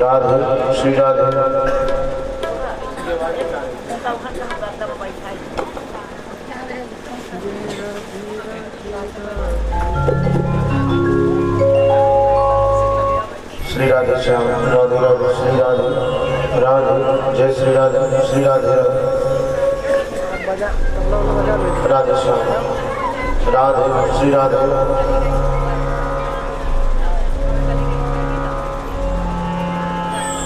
राधे श्री राधे श्री राधे श्याम राधे राधे श्री राधे राधे जय श्री राधे श्री राधे राधे श्याम राधे श्री राधे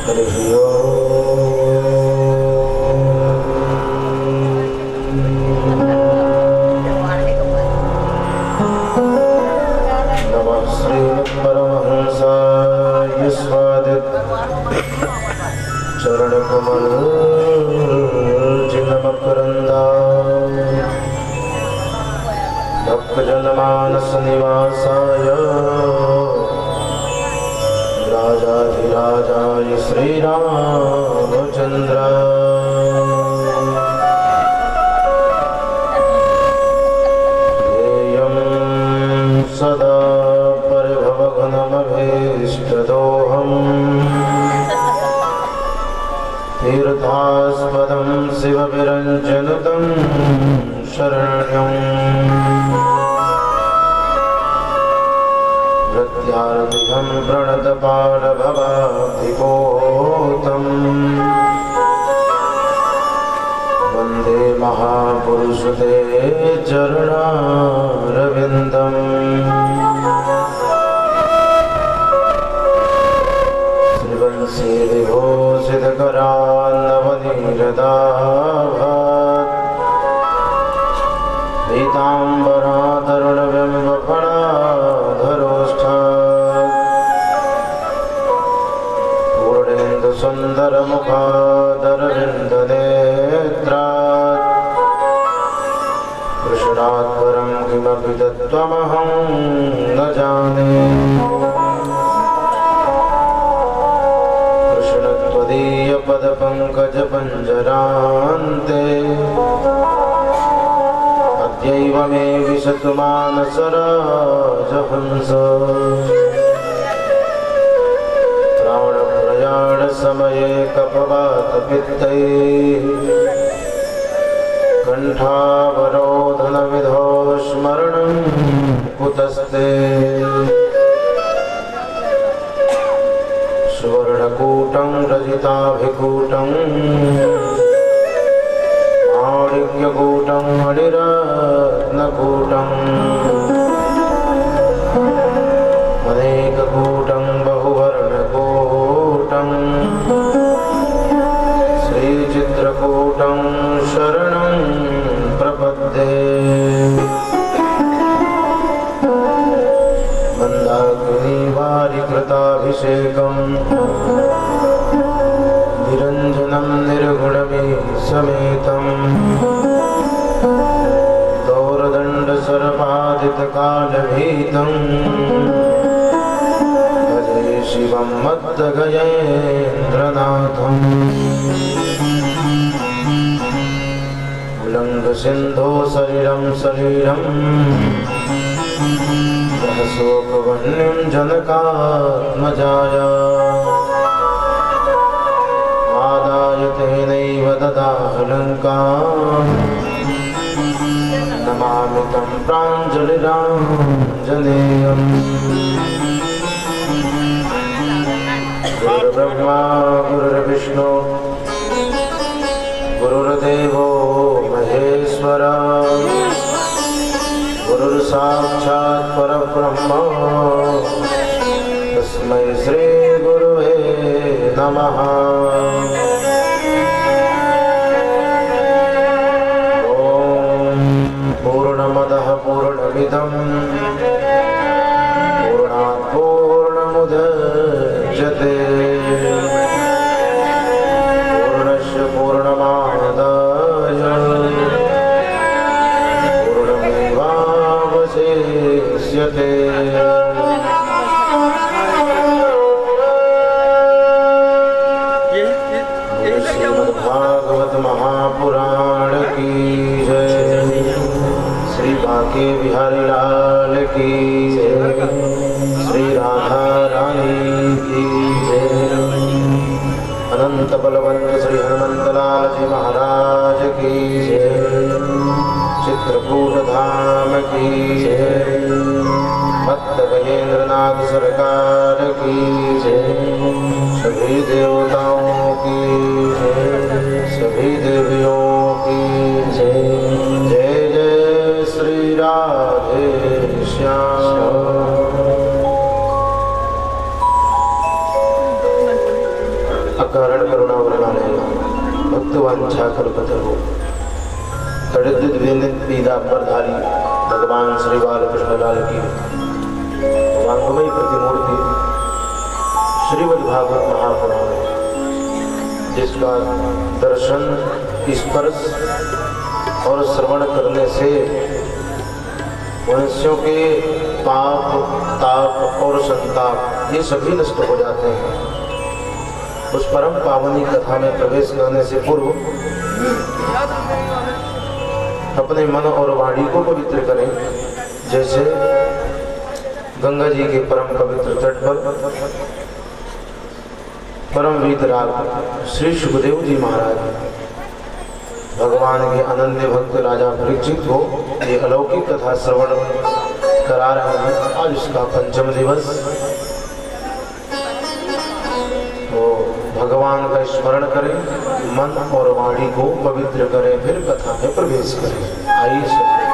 हरि नमः श्रीमद्परमहंसाय स्वादित चरणकमल जिनमकरंदा भक्तजनमानस निवासाय राजाधिराजाय श्रीरामचंद्र ध्येयं सदा परिभवघ्नमभीष्टदोहम् तीर्थास्पदं शिवविरञ्जनुतं शरण्यम् प्रत्यार्थिकं प्रणतपालभवाब्धिपोतम् वन्दे महापुरुषते चरणारविन्दम् श्रीवंशी विभूषितकरान्नवनीरदाभात् पीताम्बरातरुणबिम्बफलाधरोष्ठात् पूर्णेन्दुसुन्दरमुखादरविन्दनेत्रात् कृष्णात् परं किमपि तत्त्वमहं न जाने पदपङ्कजपञ्जरान्ते अद्यैव मे विशतु मानसराजहंस श्रावणप्रयाणसमये कपवातपित्तैः कण्ठावरोधनविधौ स्मरणं कुतस्ते सुवर्णकूटं रजिताभिकूटं माणिक्यकूटं मणिरत्नकूटम् अनेककूटं बहुवर्णकूटं श्रीचित्रकूटं शरणं प्रपद्ये मन्दाकिनीवारिकृताभिषेकं निरञ्जनं निर्गुणमीशमेतं दौर्दण्डसर्पादितकालभीतं भजे शिवं मद्गजेन्द्रनाथम् उल्लङ्घसिन्धो शरीरं शरीरं शोकवह्निं जनकात्मजाया आदाय तेनैव ददाहलङ्कां नमामि तं प्राञ्जलिराञ्जनेयम् गुरुर्ब्रह्मा गुरुर्विष्णु गुरुर्देवो महेश्वरा गुरुर्साक्षात् परब्रह्म तस्मै श्री गुरुवे नमः। ॐ पूर्णमदः पूर्णमिदं पूर्णात् पूर्णमुदच्यते पूर्णस्य पूर्णमादाय पूर्णमेवावशिष्यते। श्रीमद्भागवत महापुराण की जय। श्री बांके बिहारी लाल की जय। श्री राधा रानी की जय। सभी देवताओं की सभी देवियों की जय जय श्री राधे श्याम। अकारण करुणावरणालय भक्तवांछा कल्पतरु तड़ित विनित पीड़ा परधारी भगवान श्री बालकृष्ण लाल की वांगमयी प्रतिमूर्ति श्रीमद् भागवत महापुराण, जिसका दर्शन, स्पर्श और श्रवण करने से मनुष्यों के पाप, ताप और संताप ये सभी नष्ट हो जाते हैं। उस परम पावनी कथा में प्रवेश करने से पूर्व अपने मन और वाणी को पवित्र करें। जैसे गंगा जी के परम पवित्र तट पर परम वीतराग श्री सुखदेव जी महाराज भगवान के अनन्य भक्त राजा परीक्षित को ये अलौकिक कथा श्रवण करा रहे हैं। आज इसका पंचम दिवस, तो भगवान का स्मरण करें, मन और वाणी को पवित्र करें, फिर कथा में प्रवेश करें। आइए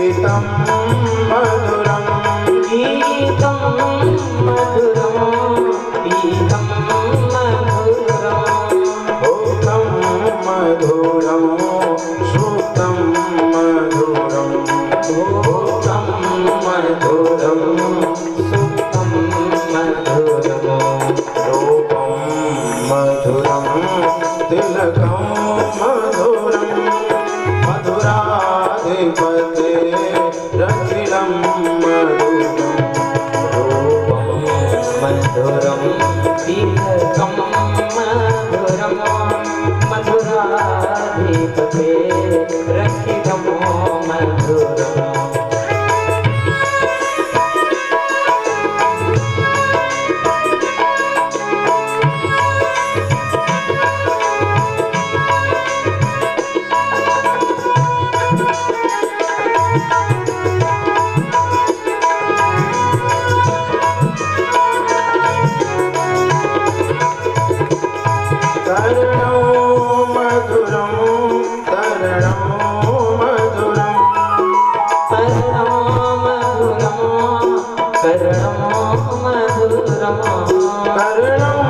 गीतं मधुरं गीतं मधुरं गीतं मधुरं भोक्तं मधुरं श्रुतं मधुरं भोक्तं मधुरं सुखं मधुरं रूपं मधुरं तिलकं मधुरं मधुराधिपते रखिलं मधुरं रूपं मधुरं तिलकं मधुरं मधुराधिपते रक्षितं मधुरम् तरणो मधुरं तरणो मधुरं कर्णो मधुरं कर्णो मधुरं तरणो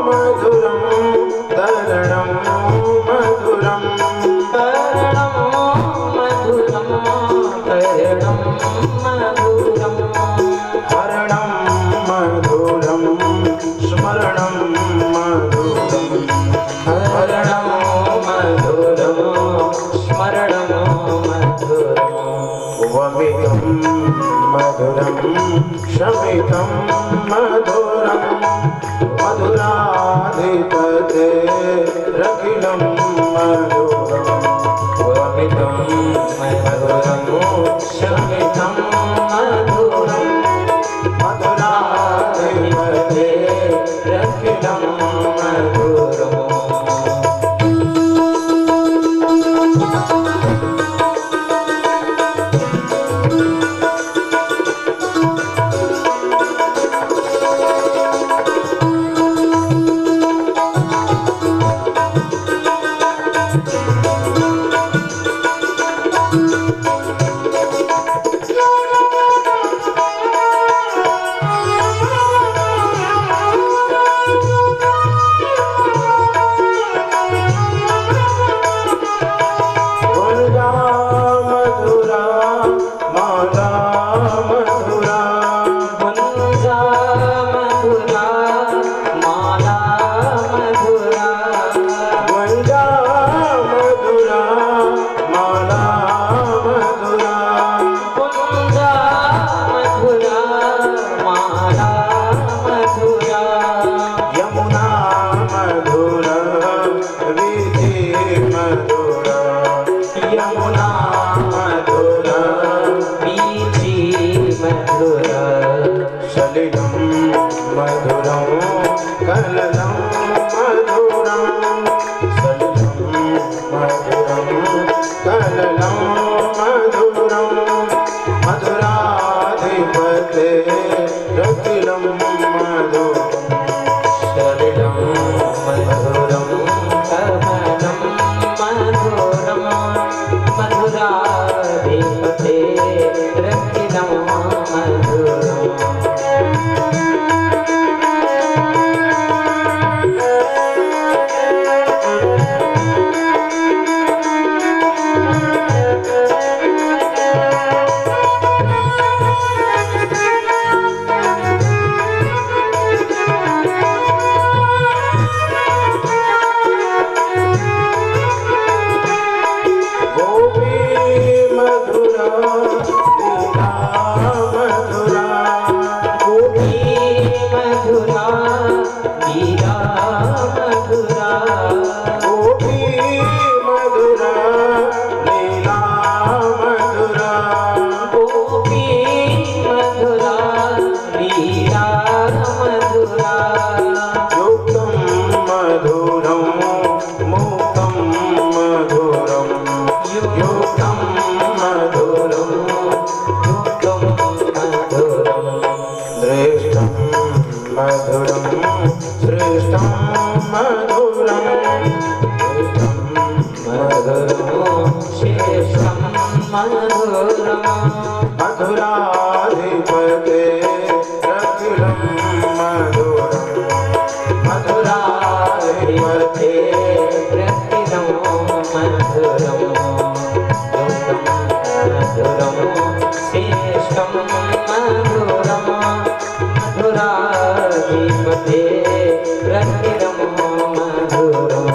मधुरं तरणं मधुरं कर्णो मधुरं कर्णं मधुरं हरणं मधुरं स्मरणं मधुरं हरणं मधुरं स्मरणं मधुरम् वमितं मधुरं शमितं मधुरं मधुराधिपते रखिलं मधुरं वमितं मधुरं शमितं मधुरं मधुराधिपते रखिलं मधुरम् वरदा मधुरा माला मधुरा गुंजा मधुरा माला मधुरा वरदा मधुरा माला मधुरा गुंजा मधुरा माला मधुरा यमुना मधुरा विधि मधुरा यमुना मधुरा मधुरम मधुराधिपते रतिलं मधुरम् मधुराधिपते रतिलं मधुरम मधुरम श्रेष्ठं मधुरम मधुराधिपते रतिलं मधुरम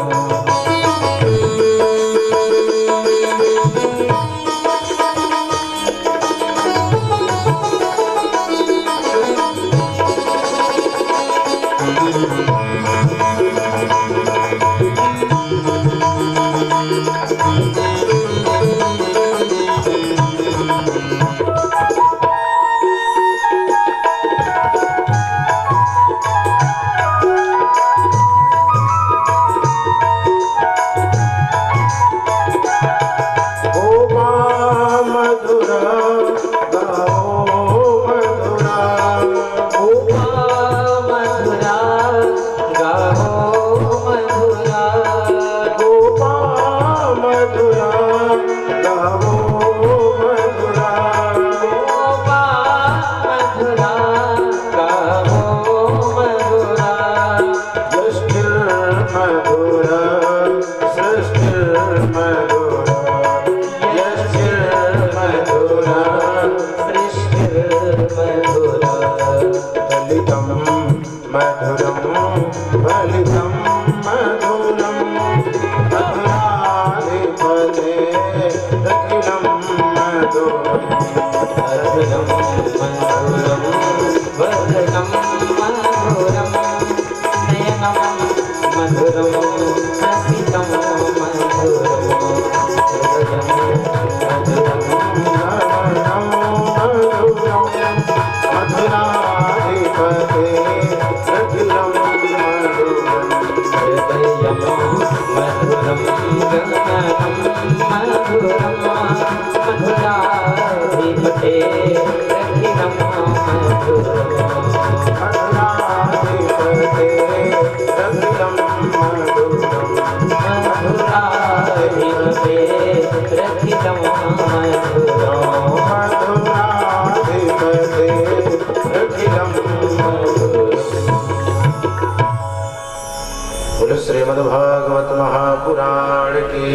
श्रीमद्भागवत महापुराण की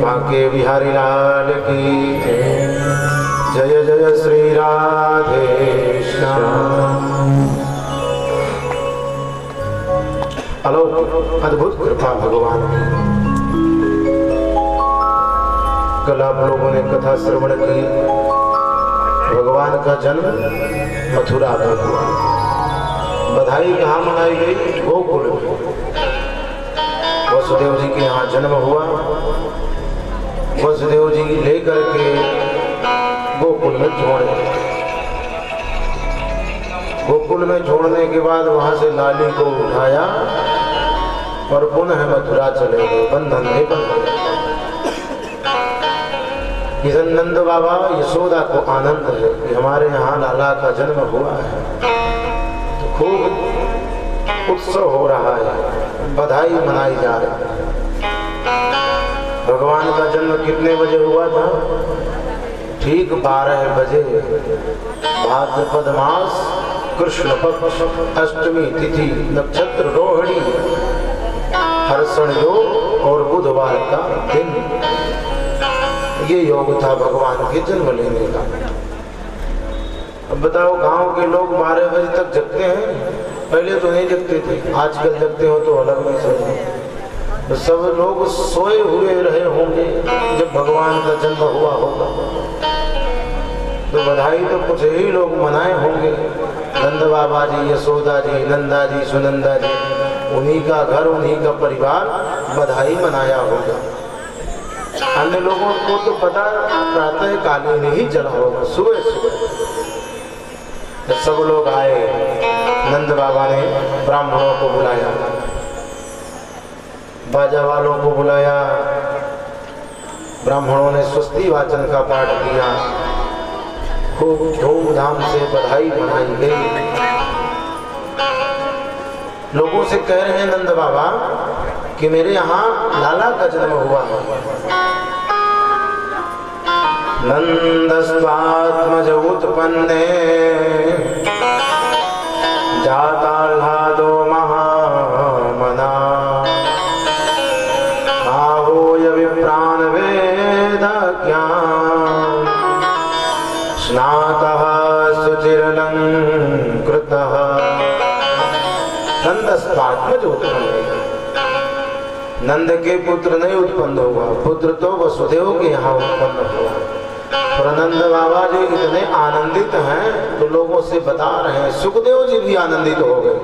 बांके बिहारी लाल की जय जय श्री राधे श्याम। अलौकिक अद्भुत कृपा भगवान की। कल आप लोगों ने कथा श्रवण की। भगवान का जन्म मथुरा में हुआ। बधाई कहाँ मनाई गई? गोकुल में। वसुदेव जी के यहाँ जन्म हुआ। वसुदेव जी लेकर के गोकुल में छोड़े। गोकुल में छोड़ने के बाद वहां से लाली को उठाया और पुनः मथुरा चले गए। बंधन में बंध गए। किशन नंद बाबा यशोदा को आनंद है कि हमारे यहाँ लाला का जन्म हुआ है। तो खूब उत्सव हो रहा है, बधाई मनाई जा रही है। भगवान का जन्म कितने बजे हुआ था? ठीक 12 बजे। भाद्रपद मास कृष्ण पक्ष अष्टमी तिथि नक्षत्र रोहिणी हर्षण योग और बुधवार का दिन। ये योग था भगवान के जन्म लेने का। अब बताओ, गांव के लोग 12 बजे तक जगते हैं? पहले तो नहीं जगते थे, आजकल जगते हो तो अलग नहीं समझो। तो सब लोग सोए हुए रहे होंगे जब भगवान का जन्म हुआ होगा। तो बधाई तो कुछ ही लोग मनाए होंगे। नंद बाबा जी, यशोदा जी, नंदा जी, सुनंदा जी, उन्हीं का घर, उन्हीं का परिवार बधाई मनाया होगा। अन्य लोगों को तो पता प्रातः कालीन ही चला होगा, सुबह सुबह। तो सब लोग आए। नंद बाबा ने ब्राह्मणों को बुलाया, बाजा वालों को बुलाया। ब्राह्मणों ने स्वस्ति वाचन का पाठ किया। खूब धूमधाम से बधाई मनाई गई। लोगों से कह रहे हैं नंद बाबा कि मेरे यहाँ लाला का जन्म हुआ है। नंदस्वात्मज उत्पन्ने जाताह्लादो महामना आहूय विप्रान् वेदज्ञान् स्नातः सुचिरलङ्कृतः। नंदस्वात्मज उत्पन्ने, नंद के पुत्र नहीं उत्पन्न हुआ, पुत्र तो वसुदेव के यहाँ उत्पन्न हुआ। और नंद बाबा जी इतने आनंदित हैं तो लोगों से बता रहे हैं, सुखदेव जी भी आनंदित हो गए,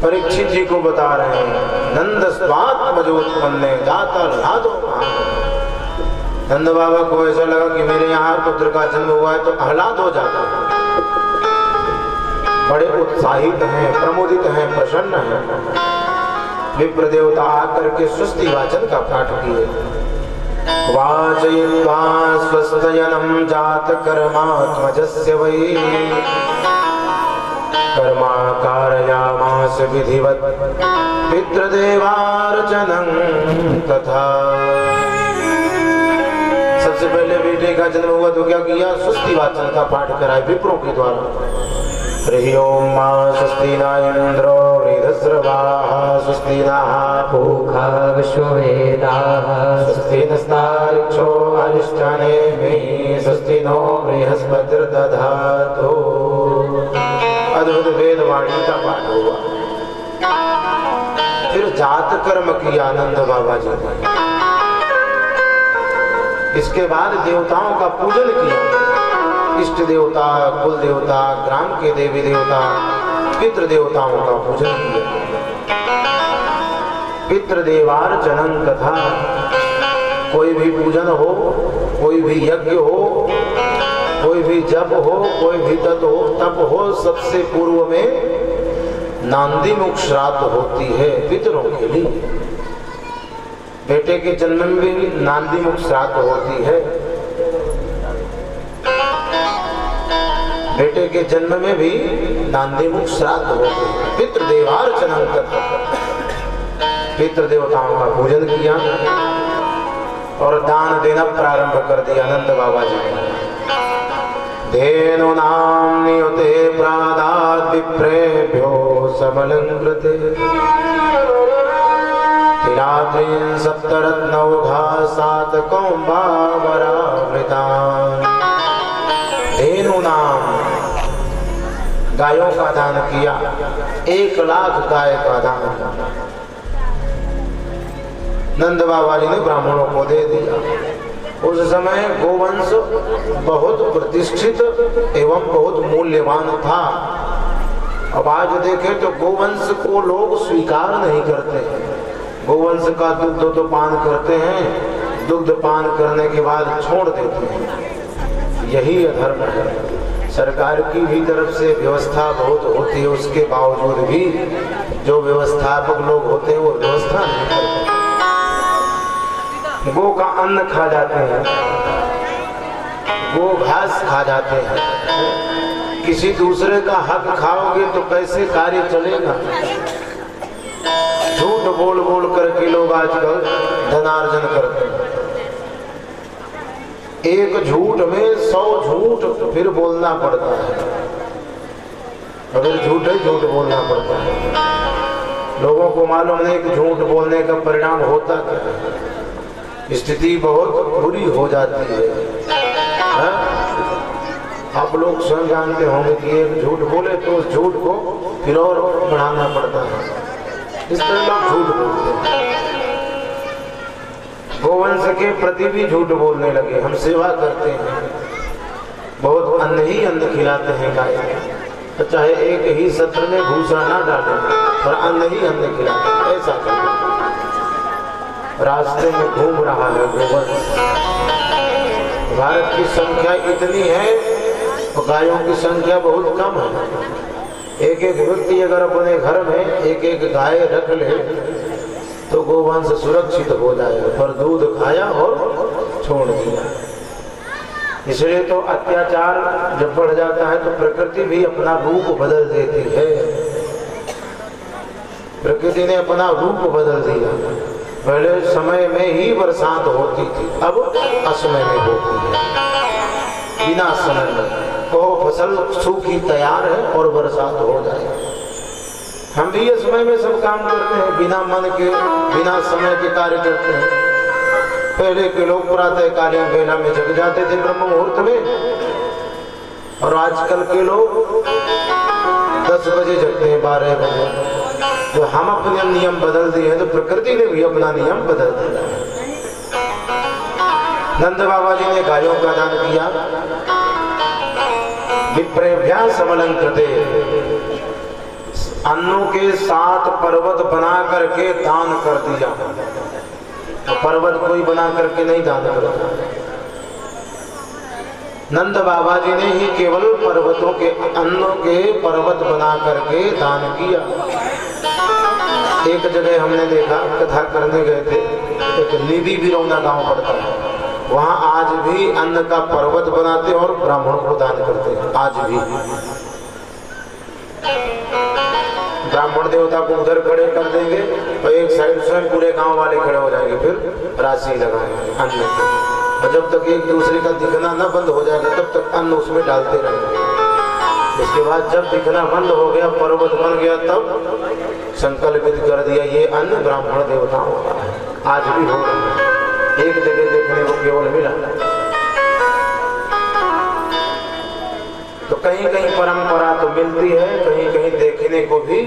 परीक्षित जी को बता रहे हैं नंद स्वात्मज उत्पन्न जाता लादो। नंद बाबा को ऐसा लगा कि मेरे यहाँ पुत्र का जन्म हुआ है तो आह्लाद हो जाता है, बड़े उत्साहित हैं, प्रमोदित हैं, प्रसन्न हैं। विप्र देवता आकर के स्वस्ति वाचन का पाठ किए। वाचयित्वा स्वस्तयनं जात कर्मात्मजस्य वै कर्मा कारयामास विधिवत् पितृदेवार्चनं तथा। सबसे पहले बेटे का जन्म हुआ तो क्या किया? स्वस्ति वाचन का पाठ कराए विप्रों के द्वारा। हरि ओम मा स्वस्ति न इंद्रो वृद्धस्रवाः स्वस्ति नः पूषा विश्ववेदाः स्वस्ति नस्तार्क्ष्यो अरिष्टानेमिः स्वस्ति नो बृहस्पतिर्दधातु। अद्भुत वेदवाणी का पाठ हुआ। फिर जात कर्म किया आनंद बाबा जी ने। इसके बाद देवताओं का पूजन किया, इष्ट देवता, कुल देवता, ग्राम के देवी देवता, पितृ देवताओं का पूजन किया। पितृदेवार्चनं तथा, कोई भी पूजन हो, कोई भी यज्ञ हो, कोई भी जप हो, कोई भी तप हो, सबसे पूर्व में नांदी मुख श्राद्ध होती है पितरों के लिए। बेटे के जन्म में भी नांदी मुख श्राद्ध होती है, बेटे के जन्म में भी नांदी मुख श्राद्ध होते हैं। पितृदेवार्चनं तथा, पितृ देवताओं का पूजन किया और दान देना प्रारंभ कर दिया आनंद बाबा जी ने। धेनूनां नियुते प्रादात् विप्रेभ्यो समलंकृते तिरात्रीन् सप्तरत्नौघा सातकौम्बावरावृतान्। धेनूनां, गायों का दान किया, 1,00,000 गाय का दान नंद बाबा जी ने ब्राह्मणों को दे दिया। उस समय गोवंश बहुत प्रतिष्ठित एवं बहुत मूल्यवान था। अब आज देखें तो गोवंश को लोग स्वीकार नहीं करते। गोवंश का दुग्ध तो पान करते हैं, दुग्ध पान करने के बाद छोड़ देते हैं, यही अधर्म है। सरकार की भी तरफ से व्यवस्था बहुत होती है, उसके बावजूद भी जो व्यवस्थापक लोग होते हैं वो व्यवस्था नहीं करते। गो का अन्न खा जाते हैं, गो घास खा जाते हैं। किसी दूसरे का हक खाओगे तो कैसे कार्य चलेगा? झूठ बोल बोल करके लोग आजकल धनार्जन करते हैं। एक झूठ में 100 झूठ फिर बोलना पड़ता है। अगर झूठ है, झूठ बोलना पड़ता है। लोगों को मालूम नहीं कि झूठ बोलने का परिणाम होता क्या है। स्थिति बहुत बुरी हो जाती है। आप लोग स्वयं जानते होंगे कि एक झूठ बोले तो उस झूठ को फिर और बढ़ाना पड़ता है। इस तरह लोग झूठ बोलते हैं। गोवंश के प्रति भी झूठ बोलने लगे। हम सेवा करते हैं, बहुत अन्न ही अन्न खिलाते हैं गाय, तो चाहे एक ही सत्र में भूसा ना डालें पर अन्न ही अन्न खिलाते हैं, ऐसा करते। रास्ते में घूम रहा है गोवंश। भारत की संख्या इतनी है तो गायों की संख्या बहुत कम है। एक एक व्यक्ति अगर अपने घर में एक एक गाय रख ले तो गोवंश सुरक्षित हो जाएगा, पर दूध खाया और छोड़ दिया। इसलिए तो अत्याचार जब बढ़ जाता है तो प्रकृति भी अपना रूप बदल देती है। प्रकृति ने अपना रूप बदल दिया। पहले समय में ही बरसात होती थी, अब असमय में होती है। बिना समय में, कहो फसल सूखी तैयार है और बरसात हो जाए। हम भी ये समय में सब काम करते हैं, बिना मन के बिना समय के कार्य करते हैं। पहले के लोग प्रातः कालीन बेला में जग जाते थे ब्रह्म मुहूर्त में, और आजकल के लोग 10 बजे जगते हैं, 12 बजे। तो हम अपने नियम बदल दिए हैं, तो प्रकृति ने भी अपना नियम बदल दिया है। नंद बाबा जी ने गायों का दान किया, विप्रेभ्या समलंकृते, अन्नों के 7 पर्वत बना करके दान कर दिया। तो पर्वत कोई बना करके नहीं दान करता, नंद बाबा जी ने ही केवल पर्वतों के अन्नों के पर्वत बना करके दान किया। एक जगह हमने देखा, कथा करने गए थे, एक निधि बिरौना गांव पड़ता है, वहां आज भी अन्न का पर्वत बनाते और ब्राह्मणों को दान करते हैं। आज भी ब्राह्मण देवता को उधर खड़े कर देंगे और एक साइड स्वयं पूरे गांव वाले खड़े हो जाएंगे, फिर राशि लगाएंगे अन्न की, और जब तक एक दूसरे का दिखना न बंद हो जाएगा तब तक अन्न उसमें डालते रहेंगे। इसके बाद जब दिखना बंद हो गया, पर्वत बन गया, तब संकल्पित कर दिया ये अन्न ब्राह्मण देवताओं का है। आज भी हो रहा है, एक जगह देखने को केवल मिला। तो कहीं कहीं परंपरा तो मिलती है, कहीं कहीं देखने को भी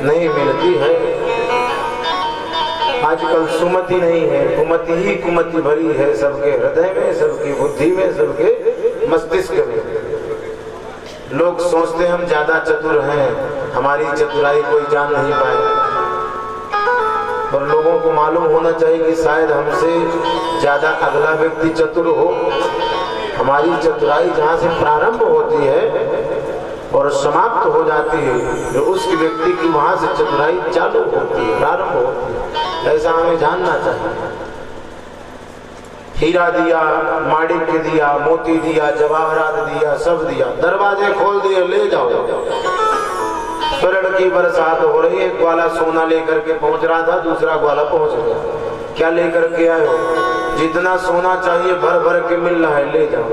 नहीं मिलती है। आजकल सुमति नहीं है, कुमति ही कुमति भरी है सबके हृदय में, सबकी बुद्धि में, सबके मस्तिष्क में। लोग सोचते हम ज्यादा चतुर हैं, हमारी चतुराई कोई जान नहीं पाए, और लोगों को मालूम होना चाहिए कि शायद हमसे ज्यादा अगला व्यक्ति चतुर हो। हमारी चतुराई जहाँ से प्रारंभ होती है और समाप्त हो जाती है, तो उस व्यक्ति की वहां से चतुराई चालू होती है, प्रारंभ होती है। ऐसा हमें जानना चाहिए। हीरा दिया, माणिक्य दिया, मोती दिया, जवाहरात दिया, सब दिया, दरवाजे खोल दिए, ले जाओ। स्वर्ण की बरसात हो रही है, एक ग्वाला सोना लेकर के पहुंच रहा था, दूसरा ग्वाला पहुंच गया। क्या लेकर के आए हो? जितना सोना चाहिए भर भर के मिल रहा है, ले जाओ।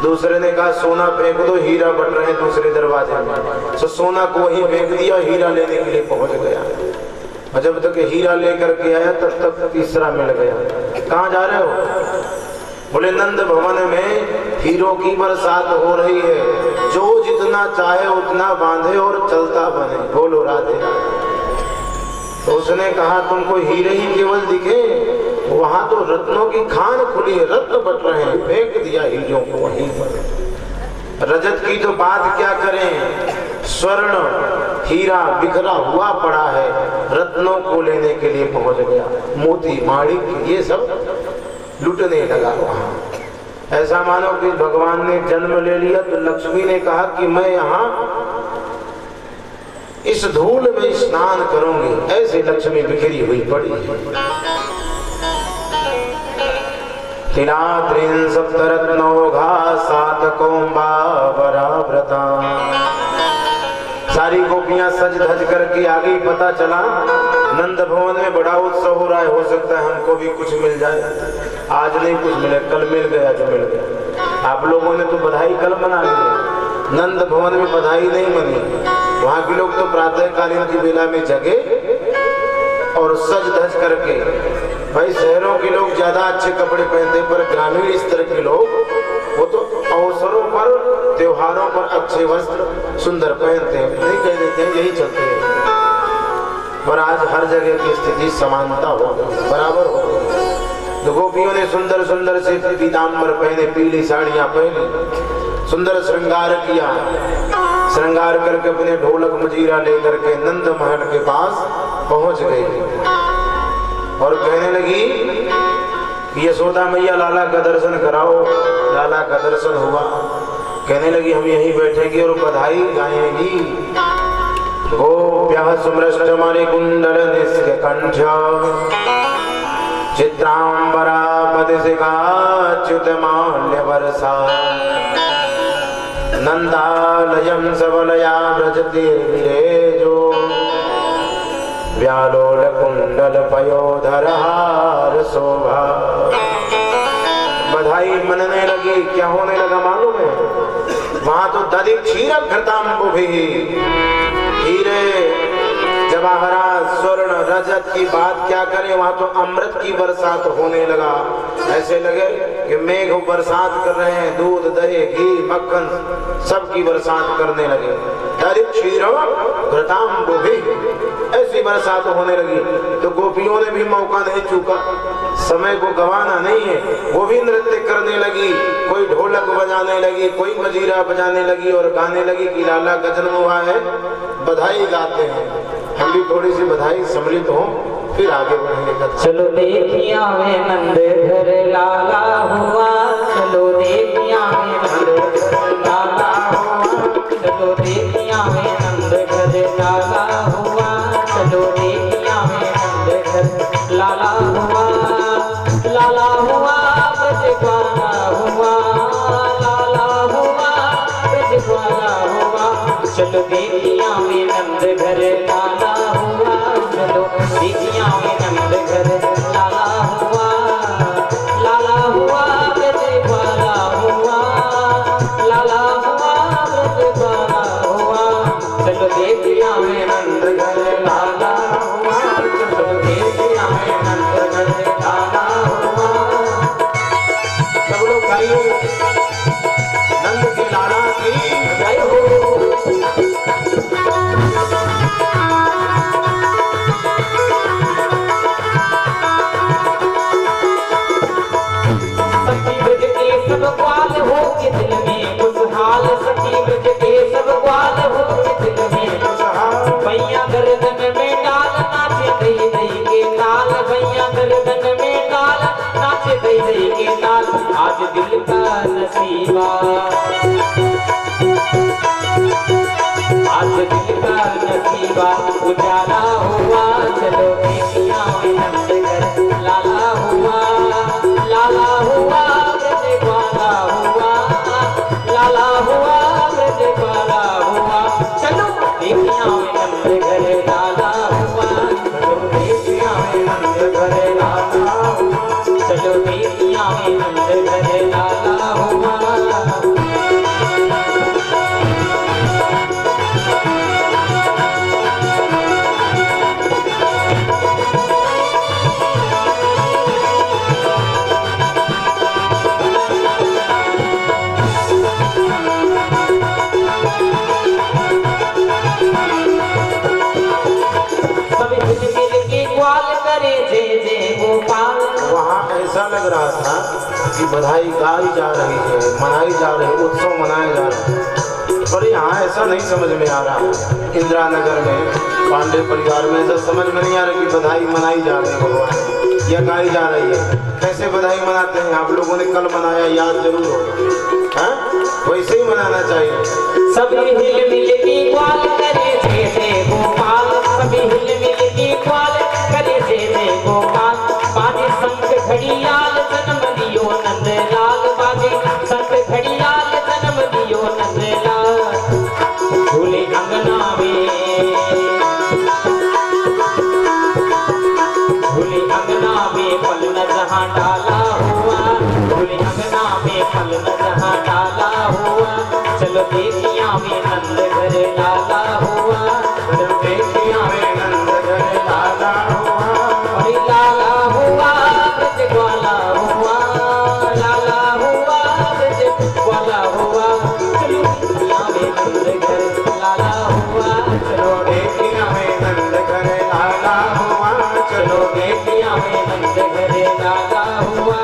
दूसरे ने कहा सोना फेंक दो, हीरा बट रहे हैं दूसरे दरवाजे में। तो सोना को वहीं फेंक दिया, हीरा लेने के लिए पहुंच गया। और जब तक हीरा लेकर के आया तब तक तीसरा मिल गया। कहाँ जा रहे हो? बोले नंद भवन में हीरों की बरसात हो रही है, जो जितना चाहे उतना बांधे और चलता बने। बोलो राधे। तो उसने कहा तुमको हीरे ही केवल दिखे, वहां तो रत्नों की खान खुली है, रत्न बट रहे हैं, फेंक दिया हीरों को वहीं पर। रजत की तो बात क्या करें, स्वर्ण हीरा बिखरा हुआ पड़ा है, रत्नों को लेने के लिए पहुंच गया। मोती माणिक ये सब लुटने लगा वहां। ऐसा मानो कि भगवान ने जन्म ले लिया तो लक्ष्मी ने कहा कि मैं यहाँ इस धूल में स्नान करूंगी। ऐसे लक्ष्मी बिखरी हुई पड़ी है। तिलात्रिन सप्तरत्नौघा सातकोंबावराव्रता। सारी गोपियां सज धज करके आ गई। पता चला नंद भवन में बड़ा उत्सव हो रहा है, हो सकता है हमको भी कुछ मिल जाए। आज नहीं कुछ मिले, कल मिल गया जो मिल गया। आप लोगों ने तो बधाई कल मना ली, नंद भवन में बधाई नहीं मनी। वहां के लोग तो प्रातः कालीन की बेला में जगे और सज धज करके। भाई शहरों के लोग ज्यादा अच्छे कपड़े पहनते, पर ग्रामीण स्तर के लोग वो तो अवसरों पर, त्योहारों पर अच्छे वस्त्र सुंदर पहनते हैं, नहीं कह देते हैं, यही चलते हैं। पर आज हर जगह की स्थिति समानता हो गई, बराबर हो गई। तो गोपियों ने सुंदर सुंदर से पीताम्बर पहने, पीली साड़ियां पहनी, सुंदर श्रृंगार किया। श्रृंगार करके अपने ढोलक मजीरा लेकर के नंद महल के पास पहुंच गई और कहने लगी कि यशोदा मैया लाला का दर्शन कराओ। लाला का दर्शन हुआ। कहने लगी हम यहीं बैठेंगी और बधाई गाएंगी। गोप्यः सुमृष्टमणि कुंडल निष्कंठ चित्रांबरा पदिशिखाच्युत माल्य वर्षा नंदालयं सबलया व्रजति विरेजो व्यालोल कुंडल पयोधर हार शोभा। बधाई मनने लगी, क्या होने लगा मालूम है? वहां तो दधिक क्षीरक घृताम्बुभि, हीरे जवाहरात स्वर्ण रजत की बात क्या करें, वहां तो अमृत की बरसात होने लगा। ऐसे लगे कि मेघ बरसात कर रहे हैं, दूध दही घी मक्खन सबकी बरसात करने लगे। दधिक क्षीरक घृताम्बुभि, ऐसी बरसात होने लगी। तो गोपियों ने भी मौका नहीं चूका, समय को गंवाना नहीं है, वो भी नृत्य करने लगी। कोई ढोलक बजाने लगी, कोई मजीरा बजाने लगी और गाने लगी कि लाला गजन हुआ है, बधाई गाते हैं। हम भी थोड़ी सी बधाई सम्मिलित हो, फिर आगे बढ़ेंगे। चलो देखिया में नंद घर लाला हुआ, चलो देखिया में नंद घर लाला हुआ, चलो देखिया में नंद घर लाला हुआ, चलो देखिया में नंद घर लाला हुआ, लाला हुआ ब्रजबाला हुआ, लाला हुआ ब्रजबाला हुआ, चलो देखिया में नंद घर लाला हुआ, चलो देखिया में नंद घर लाला हुआ, लाला हुआ ब्रजबाला हुआ, लाला हुआ ब्रजबाला हुआ, चलो देखिया में नंद घर लाला हुआ, चलो देखिया में नंद घर लाला हुआ। सब लोग गाइए, नंद के लाला की जय हो। सखी ब्रज के सब ग्वाल हो के दिल में खुशहाल, सखी ब्रज के सब ग्वाल हो के दिल में खुशहाल, भैया गर्दन में डाल नाचे दई दई के ताल, भैया गर्दन में डाल नाचे दई दई के ताल, आज दिल का नसीबा, आज दिल का नसीबा उजाला हुआ, चलो देखिया में नंद घर लाला हुआ, लाला हुआ ब्रजबाला हुआ, लाला हुआ ब्रजबाला हुआ, चलो देखिया में नंद घर लाला हुआ, चलो देखिया में नंद घर लाला हुआ, चलो देखिया में नंद घर लाला हुआ। वहाँ ऐसा लग रहा था कि बधाई गाई जा रही है, मनाई जा रही, उत्सव मनाया जा रहा है, पर यहाँ ऐसा नहीं समझ में आ रहा। इंदिरा नगर में पांडे परिवार में ऐसा समझ में नहीं आ रहा कि बधाई मनाई जा रही है भगवान या गाई जा रही है। कैसे बधाई मनाते हैं आप लोगों ने कल मनाया, याद जरूर हो, हाँ? वैसे ही मनाना चाहिए। सभी हिल मिल की ग्वाल करे जैसे गोपाल, सभी हिल मिल की ग्वाल करे जैसे गोपाल, बाजे संत घड़ियाल जन्म दियो नंद लाल, बाजे संत घड़ियाल जन्म दियो नंद लाल, झूले अंगना में, झूले अंगना में फल न जहाँ डाला हुआ, झूले अंगना में फल न जहाँ डाला हुआ, चलो देखिया में नंद घर लाला हुआ, चलो देखिया में नंद घर लाला हुआ, अरे लाला हुआ ब्रजबाला हुआ, लाला हुआ ब्रजबाला हुआ, चलो देखिया में नंद घर लाला हुआ, चलो देखिया में नंद घर लाला हुआ, चलो देखिया में नंद घर लाला हुआ।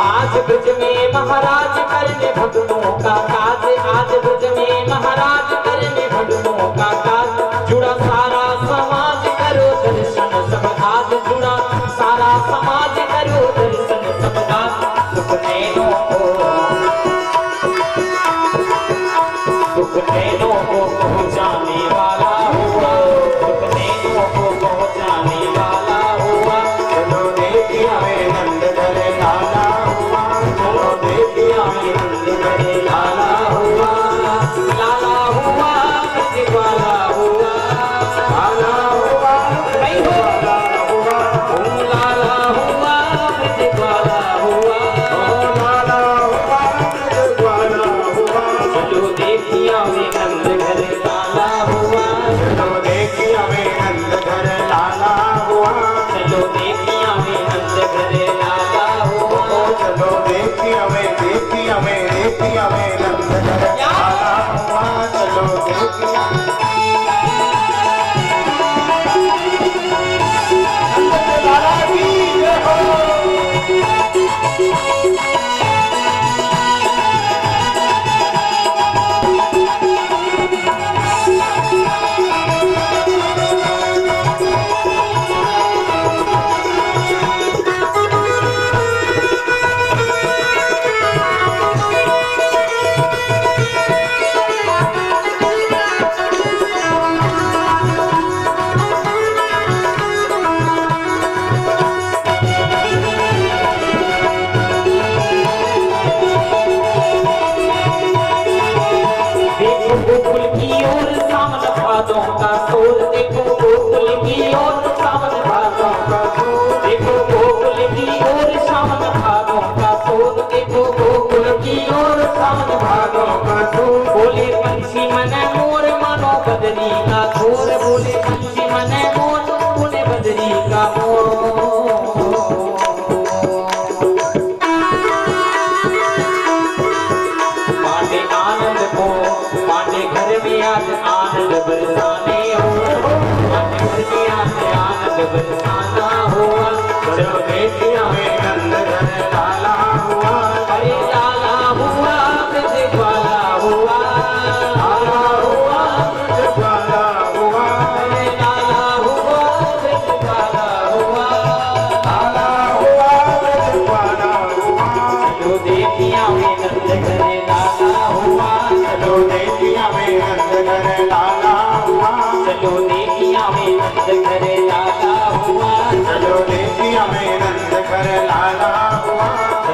आज ब्रज में महाराज करने भक्तों का काज, आज ब्रज में महाराज करने भक्तों का काज, जुड़ा सारा समाज करो दर्शन सब आज, जुड़ा सारा समाज करो दर्शन सब आज, सुख नैनों को पहुँचाने वाला हुआ, सुख नैनों को पहुँचाने वाला हुआ,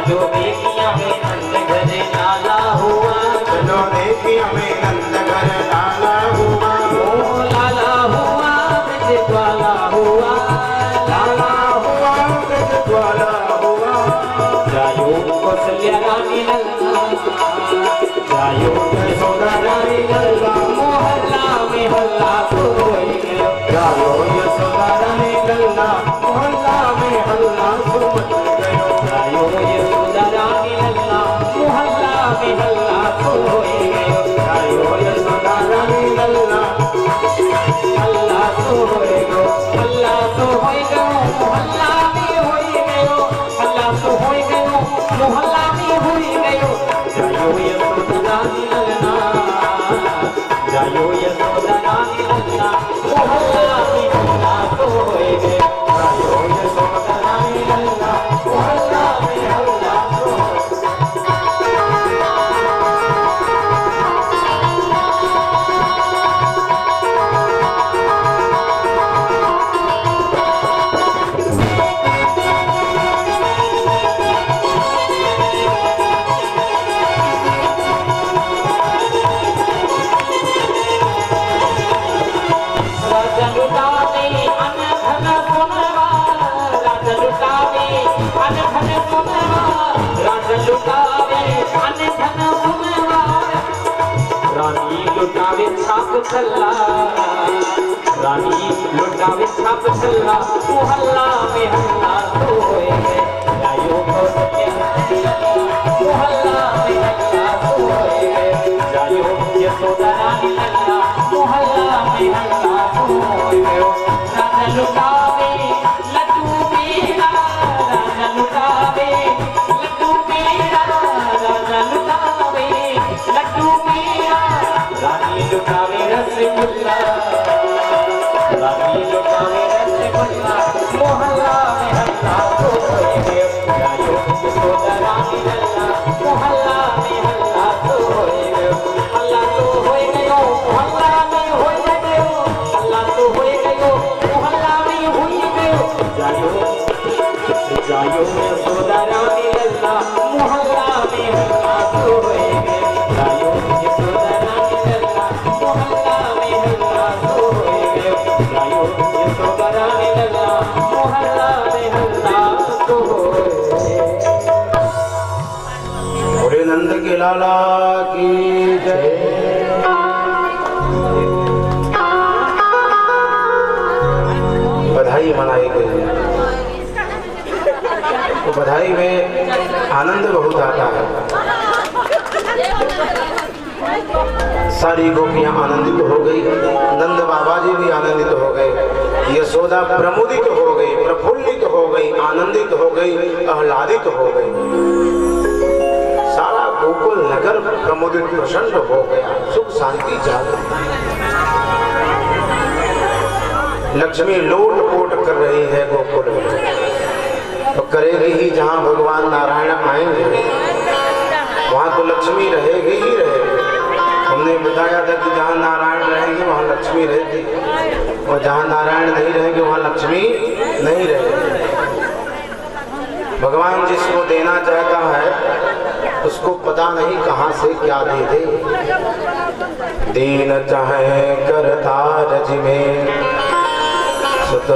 चलो देखिया में नंद घर लाला हुआ चलो देखिया में नंद घर लाला हुआ ओ लाला हुआ ब्रज ज्वाला हुआ लाला हुआ ब्रज ज्वाला हुआ जायो कौशल्या रानी लल्ला जायो यशोदा रानी लल्ला मोहल्ला में हल्ला तो होई गयो जायो यशोदा रानी लल्ला मोहल्ला में हल्ला सो मच गयो जायो यशोदा रानी लल्ला मोहल्ला में हल्ला तो होई गयो जायो यशोदा रानी लल्ला हल्ला तो होई गयो हल्ला तो होई गयो मोहल्ला में होई गयो हल्ला तो होई गयो मोहल्ला में होई गयो जायो यशोदा रानी लल्ला जायो यशोदा रानी लल्ला मोहल्ला में हल्ला तो होई गयो जायो यशोदा रानी लल्ला मोहल्ला में हल्ला सो राजा लुटावे अनधन सोनवा राजा लुटावे अनधन सोनवा राजा लुटावे अनधन सोनवा रानी लुटावे छाप छल्ला रानी लुटावे छाप छल्ला मोहल्ला में हल्ला तो होए गए जायो मोहल्ला में हल्ला तो होए गए जायो यशोदा रानी लल्ला मोहल्ला में हल्ला तो होए गयो राजा लुटावे लड्डू मेरा राजा लुटावे लड्डू मेरा राजा लुटावे लड्डू मेरा रानी लुटावे रसगुल्ला रानी लुटावे रसगुल्ला मोहल्ला में हल्ला तो होए गयो जायो यशोदा रानी लल्ला मोहल्ला में हल्ला तो होए गयो हल्ला तो होए गयो मोहल्ला में होए गयो हल्ला तो होए गयो मोहल्ला में होए गयो जायो जायो यशोदा रानी लल्ला मोहल्ला में हल्ला तो होए गयो जायो यशोदा रानी लल्ला मोहल्ला में हल्ला तो होए गयो जायो यशोदा रानी लल्ला मोहल्ला में हल्ला तो होए बोले नंद के लाला की जय बधाई मनाई गई तो बधाई में आनंद बहुत आता है सारी गोपियां आनंदित हो गई नंद बाबा जी भी आनंदित हो गए यशोदा प्रमुदित हो गई प्रफुल्लित हो गई आनंदित हो गई आह्लादित हो गई सारा गोकुल नगर प्रमुदित प्रसन्न हो गया सुख शांति जाग लक्ष्मी लोट पोट कर रही है गोकुल में तो करेगी ही जहाँ भगवान नारायण आएंगे वहाँ तो लक्ष्मी रहेगी ही रहेगी हमने बताया था कि जहाँ नारायण रहेंगे वहाँ लक्ष्मी रहेगी और जहाँ नारायण नहीं रहेंगे वहाँ लक्ष्मी नहीं रहेगी भगवान जिसको देना चाहता है उसको पता नहीं कहाँ से क्या दे दे दीन चाहे करता रज में सुत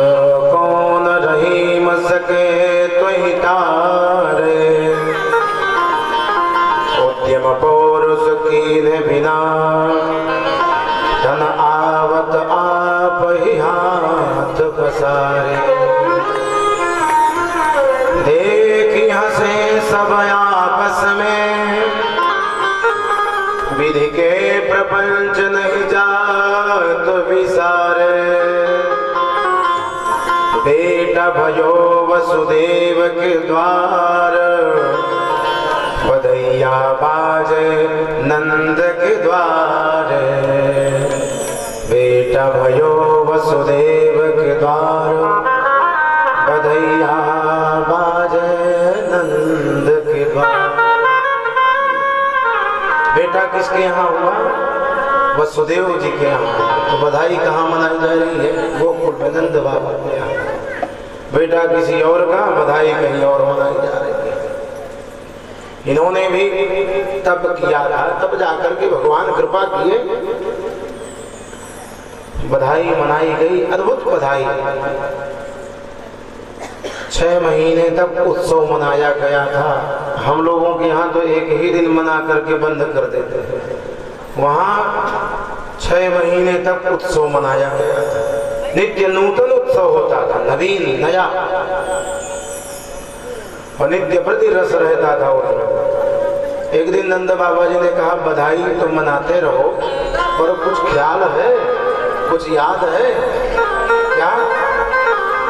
कौन रहीम सके त्वहि तारे उद्यम पौरुष कीन बिना धन आवत आप ही हाथ पसारे देखी हंसे सब आपस में विधि के प्रपंच नहीं जात विसारे बेटा भयो वसुदेव के द्वार बधैया बाजे नंद के द्वार बेटा भयो वसुदेव के द्वार बधैया बाजे नंद के द्वार बेटा किसके यहाँ हुआ वसुदेव जी के यहाँ तो बधाई कहाँ मनाई जा रही है गोकुल में नंद बाबा के यहाँ बेटा किसी और का बधाई कहीं और मनाई जा रही है इन्होंने भी तप किया था, तब जाकर के भगवान कृपा किए, बधाई मनाई गई, अद्भुत बधाई। 6 महीने तक उत्सव मनाया गया था। हम लोगों के यहाँ तो एक ही दिन मना करके बंद कर देते थे, वहाँ 6 महीने तक उत्सव मनाया गया था। नित्य नूतन उत्सव होता था, नवीन नया, और नित्य प्रति रस रहता था उसमें। एक दिन नंद बाबा जी ने कहा बधाई तो मनाते रहो, पर कुछ ख्याल है, कुछ याद है क्या?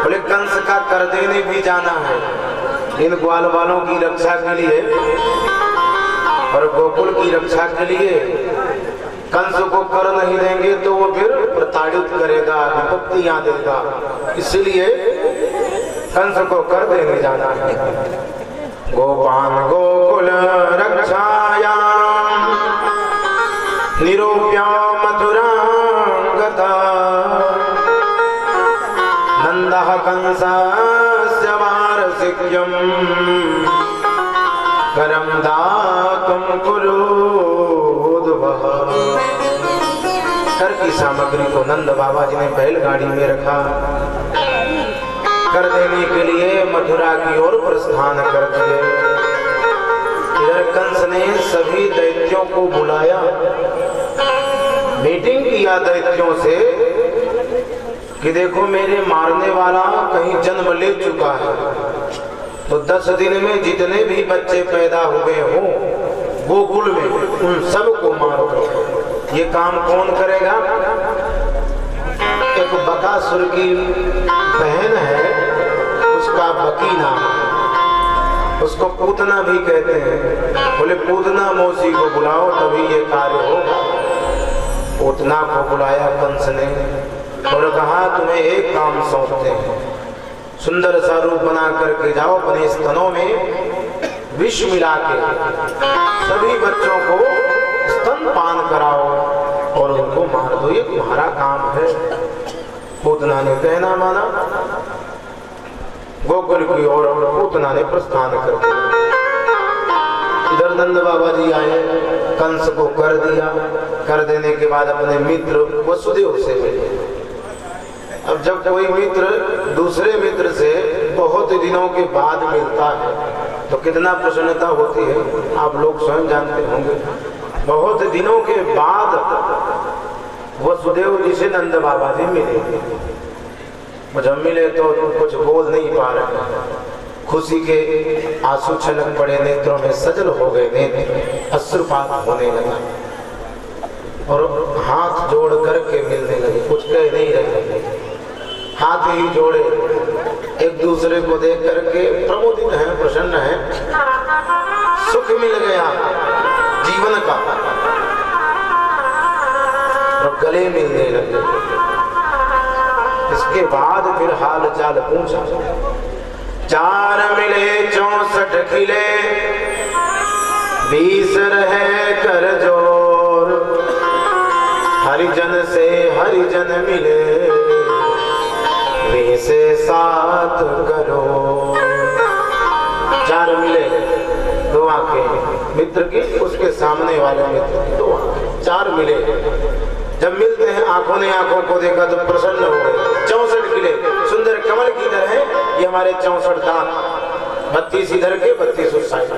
बोले कंस का कर देने भी जाना है इन ग्वाल वालों की रक्षा के लिए और गोकुल की रक्षा के लिए। कंस को कर नहीं देंगे तो वो फिर प्रताड़ित करेगा, विपत्तियां देगा, इसलिए कंस को कर देने जाना है। गोपान गोकुल रक्षाया निरूप्या मथुरा गता नंदः कंसस्य वारसिक्यं करम दातुं कुरुद्वः। कर की सामग्री को नंद बाबा जी ने बैलगाड़ी में रखा, कर देने के लिए मथुरा की ओर प्रस्थान कर दिए। इधर कंस ने सभी दैत्यों को बुलाया, मीटिंग किया दैत्यों से कि देखो मेरे मारने वाला कहीं जन्म ले चुका है, तो 10 दिन में जितने भी बच्चे पैदा हुए हों गोकुल में उन सबको मारो। ये काम कौन करेगा? एक बकासुर की बहन है, उसका बकी नाम है, उसको पूतना भी कहते हैं। बोले पूतना मौसी को बुलाओ तभी ये कार्य होगा। पूतना को बुलाया कंस ने और कहा तुम्हें एक काम सौंपते हैं, सुंदर सा रूप बना करके जाओ, अपने स्तनों में विष मिला के सभी बच्चों को स्तनपान कराओ और उनको मार दो, ये तुम्हारा काम है। पूतना ने कहना माना, गोकुल की ओर पूतना ने प्रस्थान कर दिया। इधर नंद बाबा जी आए, कंस को कर दिया, कर देने के बाद अपने मित्र वसुदेव से मिले। अब जब कोई मित्र दूसरे मित्र से बहुत दिनों के बाद मिलता है तो कितना प्रसन्नता होती है, आप लोग स्वयं जानते होंगे। बहुत दिनों के बाद वसुदेव जी से नंद बाबा जी मिले। जब मिले तो कुछ बोल नहीं पा रहे, खुशी के आंसू छलक पड़े, नेत्रों में सजल हो गए, नेत्र अश्रुपात होने लगा और हाथ जोड़ करके मिलने लगे, कुछ कह नहीं रहे, हाथ ही जोड़े, एक दूसरे को देख करके प्रमोदित हैं, प्रसन्न हैं, सुख मिल गया जीवन का और गले मिलने लगे। इसके बाद फिर हाल चाल पूछा। 4 मिले 64 खिले, 20 रहे कर जोर, हरिजन से हरिजन मिले, 20 से 7 करो। 4 मिले, 2 आंखें मित्र की, उसके सामने वाले मित्र की 2 आंखें, 4 मिले। जब मिलते हैं आंखों ने आंखों को देखा तो प्रसन्न हो गए। 64 किले सुंदर कमल की तरह ये हमारे 64 दांत, 32 इधर के 32 उस साइड,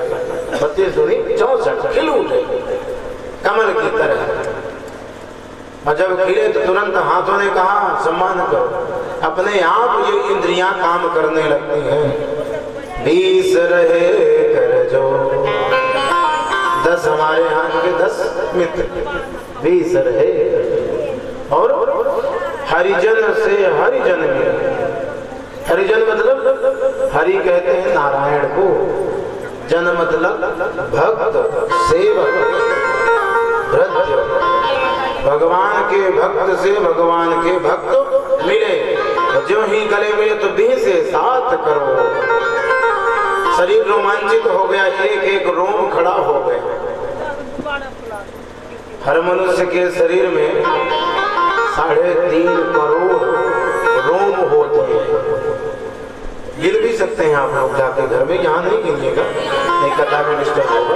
32 दूनी 64 खिल उठे कमल की तरह। और जब खिले तो तुरंत हाथों ने कहा सम्मान करो, अपने आप ये इंद्रियां काम करने लगती हैं। 20 रहे कर जो, 10 हमारे हाथ के 10 मित्र, 20 रहे और हरिजन से हरिजन मिले। हरिजन मतलब हरि कहते हैं नारायण को, जन मतलब भक्त सेवक, भृत्य। भगवान के भक्त से भगवान के भक्त मिले, जो ही गले मिले तो 20 से 7 करो। शरीर रोमांचित हो गया, एक एक रोम खड़ा हो गया। हर मनुष्य के शरीर में 3.5 करोड़ रोम होते हैं। गिन भी सकते हैं आप लोग जाके घर में, यहाँ नहीं गिनिएगा, नहीं कथा में डिस्टर्ब होगा।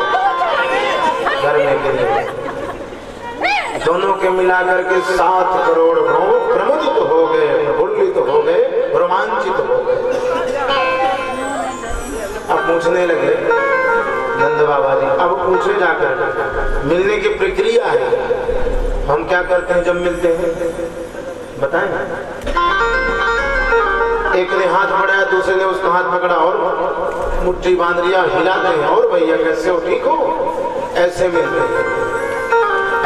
के मिलाकर के 7 करोड़ भ्रम प्रमुदित हो गए, प्रफुल्लित हो गए, रोमांचित हो गए। अब पूछने लगे नंद बाबा जी, अब पूछे जाकर मिलने की प्रक्रिया है, हम क्या करते हैं जब मिलते हैं बताएं। एक ने हाथ बढ़ाया, दूसरे ने उसका हाथ पकड़ा और मुट्ठी बांध लिया, हिलाते हैं और भैया कैसे हो, ठीक हो, ऐसे मिलते हैं।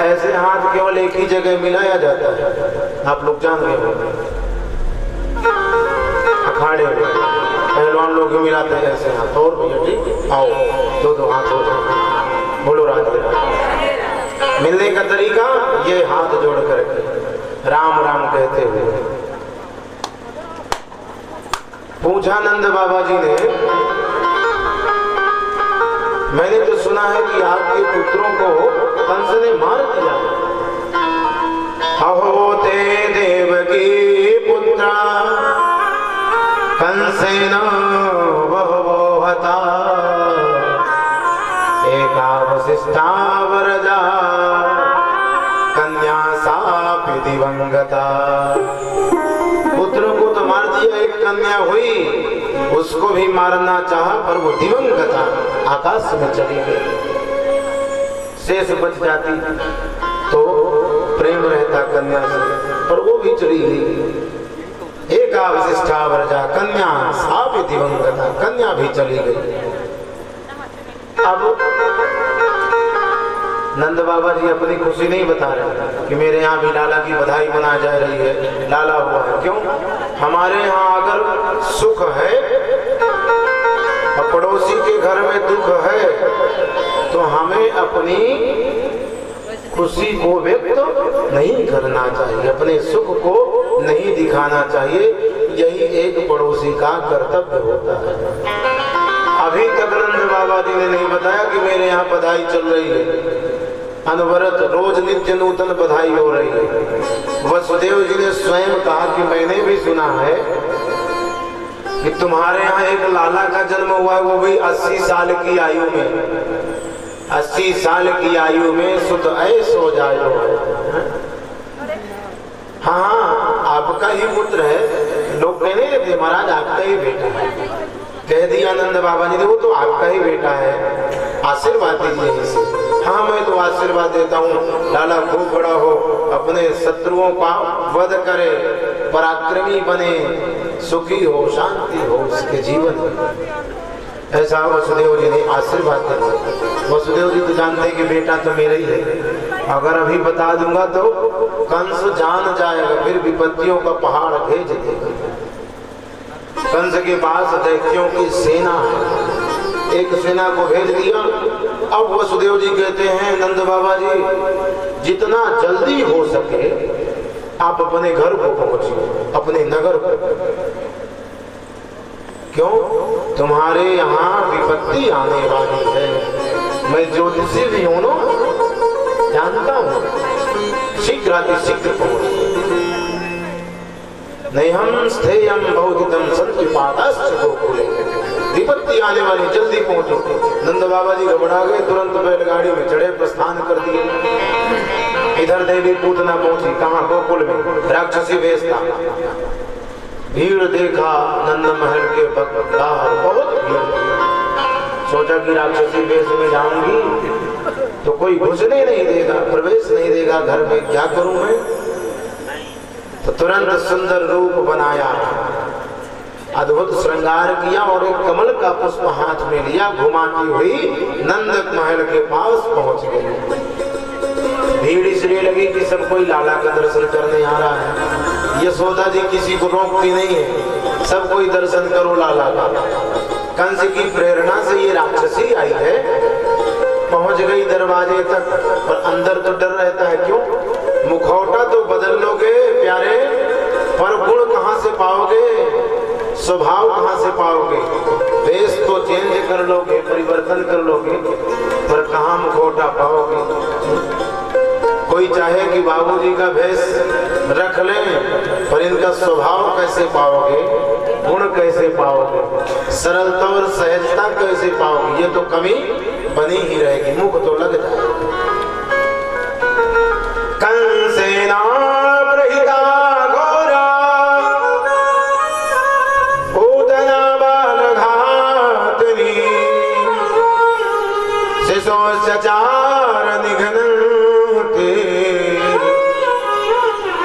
ऐसे हाथ केवल एक ही जगह मिलाया जाता है, आप लोग जान गए हो, अखाड़े में पहलवान लोग मिलाते हैं ऐसे हाथ। और भैया ठीक, आओ दो हाथ हो जाए, बोलो राधे राधे। मिलने का तरीका ये हाथ जोड़ करके राम राम कहते हुए। पूछा नंद बाबा जी ने, मैंने तो सुना है कि आपके पुत्रों को कंस ने मार दिया। अहो ते देवकी पुत्रा कंसेन बहवो हता, एका वसिष्ठा वरजा कन्या सापि दिवंगता। पुत्रों को तो मार दिया, एक कन्या हुई उसको भी मारना चाहा पर वो दिवंगता आकाश में चली गई। शेष बच जाती तो प्रेम रहता कन्या से, पर वो भी चली गई। एका वसिष्ठा वरजा कन्या सापि दिवंगता, कन्या भी चली गई। अब नंद बाबा जी अपनी खुशी नहीं बता रहे कि मेरे यहाँ भी लाला की बधाई मनाई जा रही है, लाला हुआ है। क्यों? हमारे यहाँ अगर सुख है और पड़ोसी के घर में दुख है तो हमें अपनी खुशी को व्यक्त नहीं करना चाहिए, अपने सुख को नहीं दिखाना चाहिए। यही एक पड़ोसी का कर्तव्य होता है। अभी तक नंद बाबा जी ने नहीं बताया कि मेरे यहाँ बधाई चल रही है, अनवरत रोज नित्य नूतन बधाई हो रही है। वसुदेव जी ने स्वयं कहा कि मैंने भी सुना है कि तुम्हारे यहाँ एक लाला का जन्म हुआ, वो भी 80 साल की आयु में। 80 साल की आयु में सुत ऐस हो जाओ। हाँ, आपका ही पुत्र है। लोग कहने लगे महाराज आपका ही बेटा है। कह दिया नंद बाबा जी ने, वो तो आपका ही बेटा है, आशीर्वाद दीजिए इसे। हाँ, मैं तो आशीर्वाद देता हूँ, लाला खूब बड़ा हो, अपने शत्रुओं का वध करे, पराक्रमी बने, सुखी हो, शांति हो उसके जीवन में। ऐसा वसुदेव जी ने आशीर्वाद दिया। वसुदेव जी तो जानते हैं कि बेटा तो मेरा ही है, अगर अभी बता दूंगा तो कंस जान जाएगा, फिर विपत्तियों का पहाड़ भेज देगा। कंस के पास दैत्यों की सेना है, एक सेना को भेज दिया। अब वसुदेव जी कहते हैं नंद बाबा जी, जितना जल्दी हो सके आप अपने घर को पहुंचिए, अपने नगर को। क्यों? तुम्हारे यहाँ विपत्ति आने वाली है। मैं ज्योतिषी भी हूं ना, जानता हूं, शीघ्र पहुंच। नहीं हम स्थेयम बहुहितम संतपातश्च गोकुले, विपत्ति आने वाली, जल्दी पहुंचो। नंद बाबा जी घबरा गए, तुरंत बैलगाड़ी में चढ़े, प्रस्थान कर दिए। इधर देवी पूतना पहुंची, कहाँ? गोकुल में। राक्षसी वेश था। भीड़ देखा नंद महल के बाहर, बहुत भीड़। सोचा कि राक्षसी वेश में जाऊंगी तो कोई घुसने नहीं देगा, प्रवेश नहीं देगा घर में, क्या करूं मैं? तो तुरंत सुंदर रूप बनाया, अद्भुत श्रृंगार किया और एक कमल का पुष्प हाथ में लिया, घुमाती हुई नंद महल के पास पहुंच गई। भीड़ इसलिए लगी कि सब कोई लाला का दर्शन करने आ रहा है। यशोदा जी किसी को रोकती नहीं है, सब कोई दर्शन करो लाला का। कंस की प्रेरणा से ये राक्षसी आई है, पहुंच गई दरवाजे तक, पर अंदर तो डर रहता है। क्यों? मुखौटा तो बदल लोगे प्यारे, पर गुण कहाँ से पाओगे, स्वभाव कहाँ से पाओगे? वेश तो चेंज कर लोगे, परिवर्तन कर लोगे, पर कहाँ मुखौटा पाओगे? कोई चाहे कि बाबूजी का भेष रख लें, पर इनका स्वभाव कैसे पाओगे, गुण कैसे पाओगे, सरलता और सहजता कैसे पाओगे? ये तो कमी बनी ही रहेगी, मुख तो लग जाएगा। कंस दिशो सचार निघनते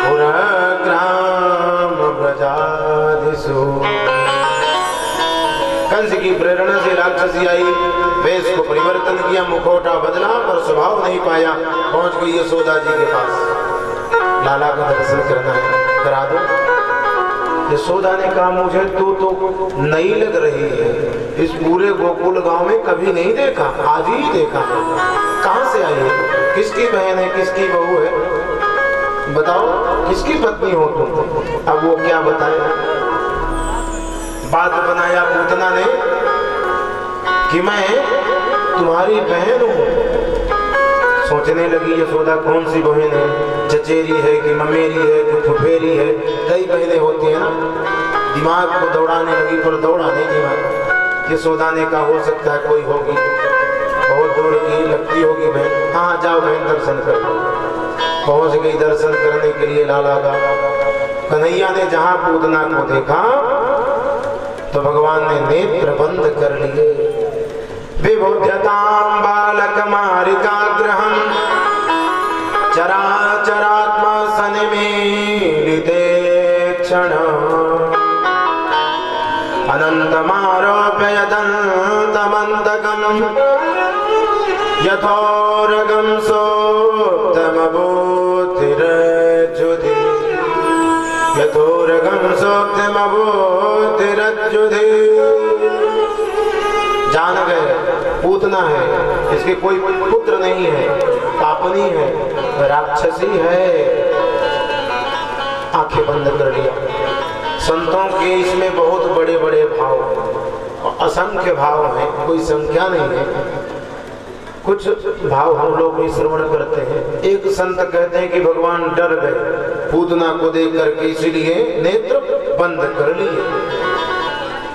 पुरग्राम ब्रजादिशु। कंस की प्रेरणा से राक्षसी आई, वेश को परिवर्तन किया, मुखौटा बदला पर स्वभाव नहीं पाया। पहुंच गई यशोदा जी के पास, लाला का दर्शन करना है, करा दो। यशोदा ने कहा मुझे तो नई लग रही है, इस पूरे गोकुल गांव में कभी नहीं देखा, आज ही देखा है। कहां से आई है, किसकी बहन है, किसकी बहू है, बताओ किसकी पत्नी हो तुम। अब वो क्या बताए, बात बनाया पूतना ने कि मैं तुम्हारी बहन हूं। सोचने लगी यशोदा कौन सी बहन है, चचेरी है कि ममेरी है कि फुफेरी है, कई बहनें होती है ना। दिमाग को दौड़ाने लगी पर दौड़ा नहीं दिमाग। यशोदा ने कहा हो सकता है कोई होगी, बहुत दूर की लगती होगी बहन। हाँ जाओ बहन दर्शन कर लो। पहुंच गई दर्शन करने के लिए लाला का। कन्हैया ने जहां पूतना को देखा तो भगवान ने नेत्र बंद कर लिए। विबुध्यतां बालकमारिकाग्रहं चराचरात्मा सनिमीलिते क्षण अनन्तमारोप्य यदन्तमन्तकं यथोरगं सोक्तमबोधिरज्जुधि यथोरगं सोक्तमबोधिरज्जुधि। जान गए पूतना है, इसके कोई पुत्र नहीं है, पापनी है, राक्षसी है। आंखें बंद कर लिया। संतों के इसमें बहुत बड़े बड़े भाव और असंख्य भाव हैं, कोई संख्या नहीं है। कुछ भाव हम लोग भी श्रवण करते हैं। एक संत कहते हैं कि भगवान डर गए पूतना को देख करके, इसलिए नेत्र बंद कर लिए।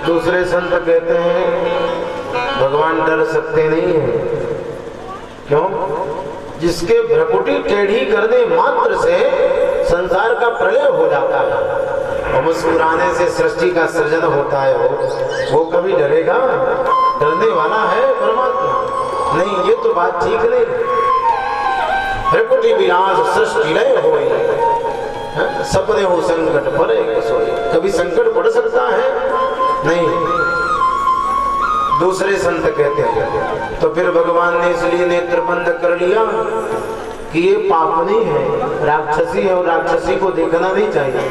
दूसरे संत कहते हैं भगवान डर सकते नहीं है। क्यों? जिसके भ्रकुटी टेढ़ी करने मात्र से संसार का प्रलय हो जाता है और मुस्कुराने से सृष्टि का सृजन होता है। वो कभी डरेगा? डरने वाला है परमात्मा। नहीं, ये तो बात ठीक नहीं। भ्रकुटी विनाश सृष्टि लय होई, सपने हो संकट पड़े सोए। कभी संकट पड़ सकता है? नहीं। दूसरे संत कहते हैं तो फिर भगवान ने इसलिए नेत्र बंद कर लिया कि ये पापनी है, राक्षसी है और राक्षसी को देखना नहीं चाहिए।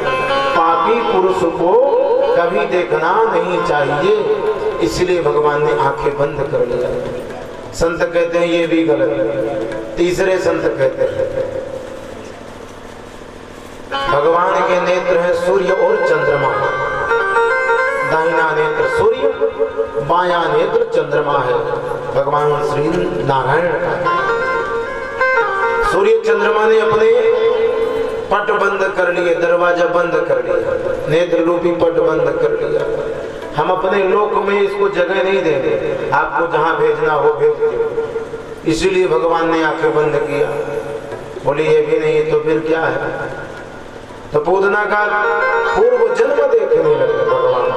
पापी पुरुष को कभी देखना नहीं चाहिए, इसलिए भगवान ने आंखें बंद कर लिया। संत कहते हैं ये भी गलत है। तीसरे संत कहते हैं भगवान के नेत्र है सूर्य और चंद्रमा। दाहिना नेत्र सूर्य, बाया नेत्र चंद्रमा है भगवान श्री नारायण का। सूर्य चंद्रमा ने अपने पट बंद कर लिए, दरवाजा बंद कर लिया, नेत्र रूपी पट बंद कर लिया। हम अपने लोक में इसको जगह नहीं देंगे, आपको जहां भेजना हो भेज दो। इसीलिए भगवान ने आंखें बंद किया। बोली ये भी नहीं तो फिर क्या है? तो पूतना का पूर्व जन्म देखने लगे भगवान।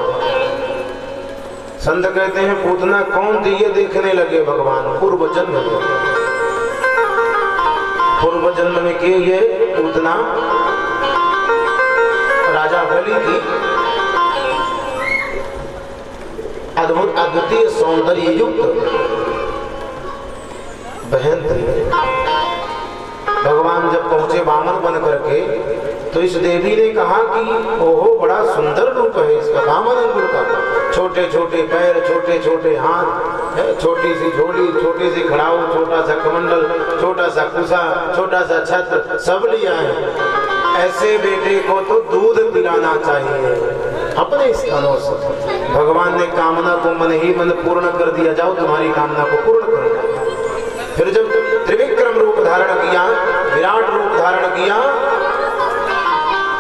संत कहते हैं पूतना कौन थी ये देखने लगे भगवान पूर्व जन्म में। पूर्व जन्म में किए ये पूतना राजा बलि की अद्भुत अद्वितीय सौंदर्य युक्त बहन थी। भगवान जब पहुंचे वामन बन करके तो इस देवी ने कहा कि ओहो बड़ा सुंदर रूप है इसका, वामन अंगुर का। छोटे छोटे पैर, छोटे छोटे हाथ, छोटी सी झोली, छोटी सी खड़ाऊ, छोटा सा कमंडल, छोटा सा कुसा, छोटा सा छत्र, सब लिया है। ऐसे बेटे को तो दूध पिलाना चाहिए अपने स्तनों से। भगवान ने कामना को मन ही मन पूर्ण कर दिया, जाओ तुम्हारी कामना को पूर्ण करो। फिर जब त्रिविक्रम रूप धारण किया, विराट रूप धारण किया,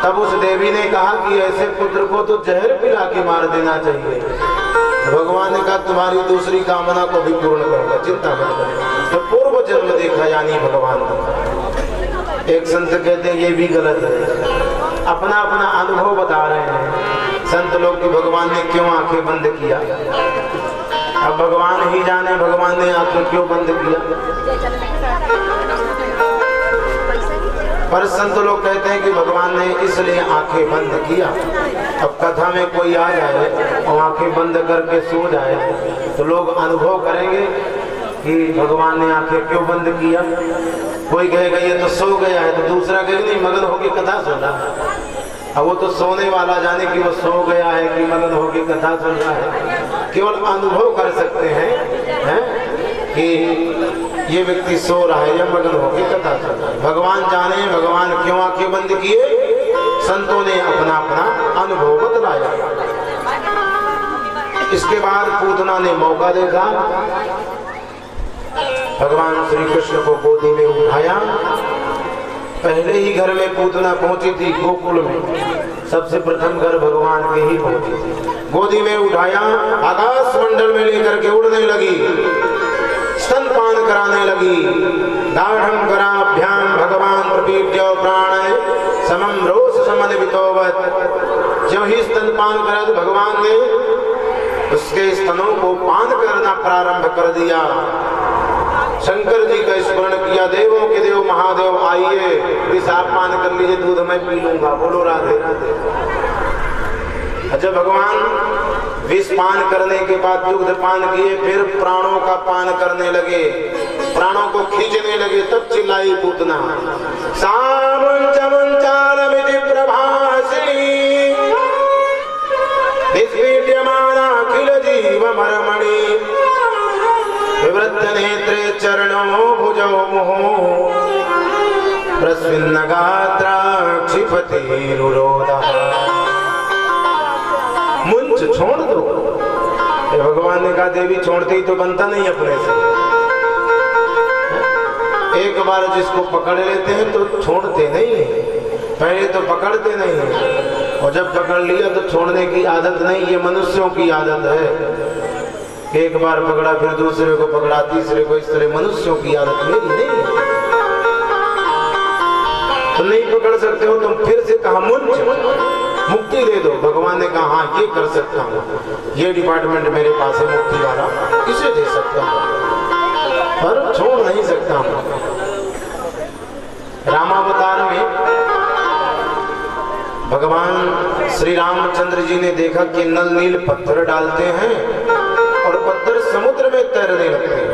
तब उस देवी ने कहा कि ऐसे पुत्र को तो जहर पिला के मार देना चाहिए। भगवान ने कहा तुम्हारी दूसरी कामना को भी पूर्ण करूंगा, चिंता मत करो। तो पूर्व जन्म देखा यानी भगवान। एक संत कहते हैं ये भी गलत है, अपना अपना अनुभव बता रहे हैं संत लोग कि भगवान ने क्यों आंखें बंद किया। अब भगवान ही जाने भगवान ने आंखें क्यों बंद किया। पर संत लोग कहते हैं कि भगवान ने इसलिए आंखें बंद किया। अब कथा में कोई आ जाए और आंखें बंद करके सो जाए तो लोग अनुभव करेंगे कि भगवान ने आंखें क्यों बंद किया। कोई कहेगा ये तो सो गया है, तो दूसरा कहेगा नहीं मगन होकर कथा सुन रहा है। अब वो तो सोने वाला जाने कि वो सो गया है कि मगन होकर कथा सुन रहा है। केवल अनुभव कर सकते हैं कि ये व्यक्ति सो रहा है या मगन होकर कथा सुन रहा है। भगवान जाने भगवान क्यों आंखें बंद किए। संतों ने अपना अपना अनुभव बतलाया। इसके बाद पूतना ने मौका देखा, भगवान श्री कृष्ण को गोदी में उठाया। पहले ही घर में पूतना पहुंची थी गोकुल में, सबसे प्रथम घर भगवान के ही पहुंची थी। गोदी में उठाया, आकाश मंडल में लेकर के उड़ने लगी, स्तनपान कराने लगी। दाढ़ं कराभ्याम भगवान प्रपीड्य प्राण समम रोष समन्वितोवत्। जब ही स्तनपान करा तो भगवान ने उसके स्तनों को पान करना प्रारंभ कर दिया। शंकर जी का स्मरण किया, देवों के देव महादेव आइए, इस आप पान कर लीजिए, दूध मैं पी लूंगा। बोलो राधे राधे। अच्छा, भगवान विष पान करने के बाद दुग्ध पान किए, फिर प्राणों का पान करने लगे, प्राणों को खींचने लगे। तब चिल्लाई पूतना, सामंचमंचालमिति प्रभासिनी निष्पीड्यमाना अखिल जीवमरमणि विवृत्त नेत्रे चरणों भुजौ मुहुः प्रस्विन्न गात्रा क्षिपतिरुरोधः। मुंच छोड़ दो। भगवान ने कहा देवी छोड़ते ही तो बनता नहीं अपने से। एक बार जिसको पकड़ लेते हैं तो छोड़ते नहीं है, पहले तो पकड़ते नहीं है, और जब पकड़ लिया तो छोड़ने की आदत नहीं। ये मनुष्यों की आदत है। एक बार पकड़ा फिर दूसरे को पकड़ा, तीसरे को, इस तरह मनुष्यों की आदत मेरी नहीं है। तो नहीं पकड़ सकते हो तुम, फिर से कहा मुंच, मुक्ति दे दो। भगवान ने कहा हाँ ये कर सकता हूँ, ये डिपार्टमेंट मेरे पास है मुक्ति वाला, इसे दे सकता हूँ, पर छोड़ नहीं सकता हूँ। रामावतार में भगवान श्री रामचंद्र जी ने देखा कि नल नील पत्थर डालते हैं और पत्थर समुद्र में तैरने लगते हैं।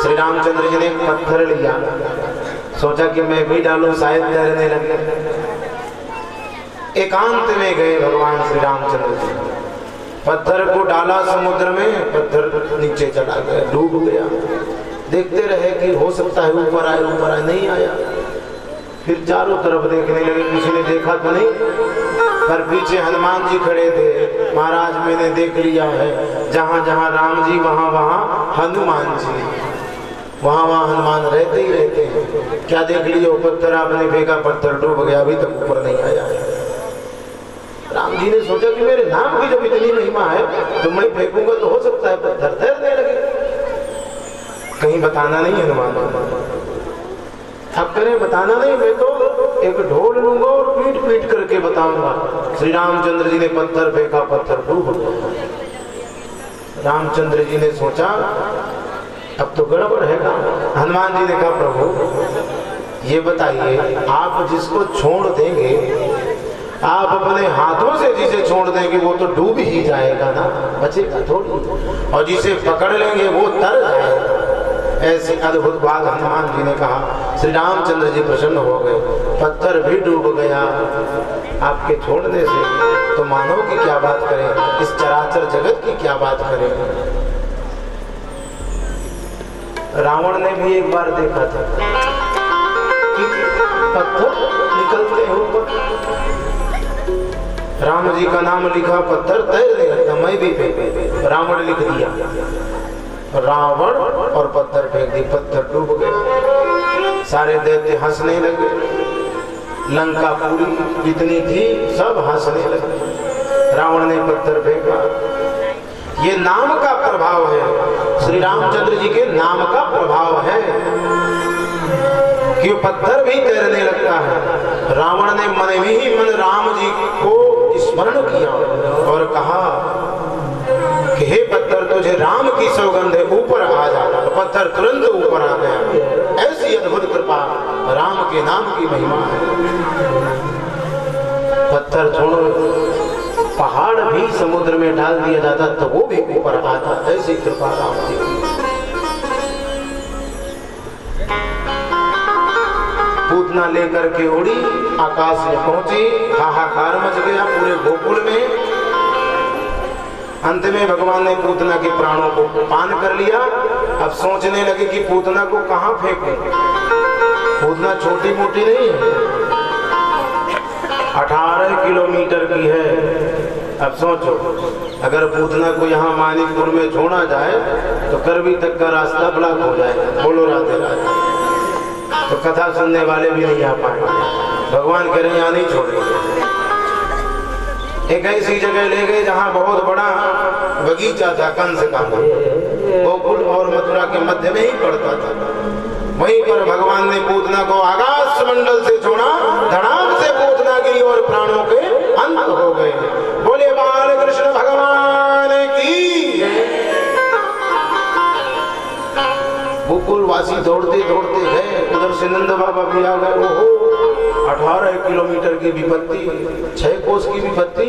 श्री रामचंद्र जी ने एक पत्थर लिया, सोचा कि मैं भी डालूं शायद तैरने लगे। एकांत में गए भगवान श्री रामचंद्र जी, पत्थर को डाला समुद्र में, पत्थर नीचे चला गया, डूब गया। देखते रहे कि हो सकता है ऊपर आए, ऊपर आए, नहीं आया। फिर चारों तरफ देखने लगे, किसी ने देखा तो नहीं, पर पीछे हनुमान जी खड़े थे। महाराज मैंने देख लिया है, जहाँ जहाँ राम जी वहाँ वहाँ हनुमान जी, वहाँ वहाँ हनुमान रहते ही रहते हैं। क्या देख लियो, पत्थर आपने फेंका, पत्थर डूब गया, अभी तक ऊपर नहीं आया। राम जी ने सोचा कि मेरे नाम की जब इतनी महिमा है तो मैं फेंकूंगा तो हो सकता है पत्थर तैरने लगे। कहीं बताना नहीं हनुमान, अब करें बताना नहीं, मैं तो एक ढोल लूंगा और पीट पीट करके बताऊंगा। श्री रामचंद्र जी ने पत्थर फेंका, पत्थर डूब गया। रामचंद्र जी ने सोचा अब तो गड़बड़ है ना। हनुमान जी ने कहा प्रभु ये बताइए, आप जिसको छोड़ देंगे, आप अपने हाथों से जिसे छोड़ देंगे वो तो डूब ही जाएगा ना, बचेगा थोड़ी, और जिसे पकड़ लेंगे वो तर जाएगा। ऐसी अद्भुत बात हनुमान जी ने कहा। श्री रामचंद्र जी प्रसन्न हो गए, पत्थर भी डूब गया आपके छोड़ने से, तो मानव की क्या बात करें, इस चराचर जगत की क्या बात करें। रावण ने भी एक बार देखा था कि पत्थर निकलते हैं ऊपर, राम जी का नाम लिखा, पत्थर तैरने लगता, मैं भी रावण लिख दिया, रावण और पत्थर फेंक दी, पत्थर डूब गए। सारे दैत्य हंसने लगे, लंका पूरी जितनी थी सब हंसने लगे। रावण ने पत्थर फेंका। ये नाम का प्रभाव है, श्री रामचंद्र जी के नाम का प्रभाव है कि पत्थर भी तैरने लगता है। रावण ने मन में ही मन राम जी को स्मरण किया और कहा कि हे पत्थर तुझे राम की सौगंध है, ऊपर आ जा। तो पत्थर तुरंत ऊपर आ गया। ऐसी अद्भुत कृपा राम के नाम की महिमा है। पत्थर छोड़ो, पहाड़ भी समुद्र में डाल दिया जाता तो वो भी ऊपर आता। ऐसी कृपा राम की। पूतना लेकर के उड़ी, आकाश में पहुंची, हाहाकार मच गया पूरे गोकुल में। अंत में भगवान ने पूतना के प्राणों को पान कर लिया। अब सोचने लगे कि पूतना को कहां फेंकूं। पूतना छोटी मोटी नहीं है, 18 किलोमीटर की है। अब सोचो, अगर पूतना को यहाँ मानिकपुर में छोड़ा जाए तो करवी तक का रास्ता ब्लॉक हो जाएगा। बोलो राधे राधे। तो कथा सुनने वाले भी नहीं आ पाएंगे। भगवान कह रहे हैं यहाँ नहीं छोड़ेंगे। एक ऐसी जगह ले गए जहाँ बहुत बड़ा बगीचा था, कंस का। गोकुल और मथुरा के मध्य में ही पड़ता था। वहीं पर भगवान ने पूतना को आकाश मंडल से छोड़ा, धड़ाम से पूतना गिरी और प्राणों के अंत हो गए। बोले बाल कृष्ण भगवान की। गोकुल वासी दौड़ते दौड़ते गए, उधर से नंद बाबा भी आ गए। ओहो, 18 किलोमीटर की विपत्ति, 6 कोस की विपत्ति।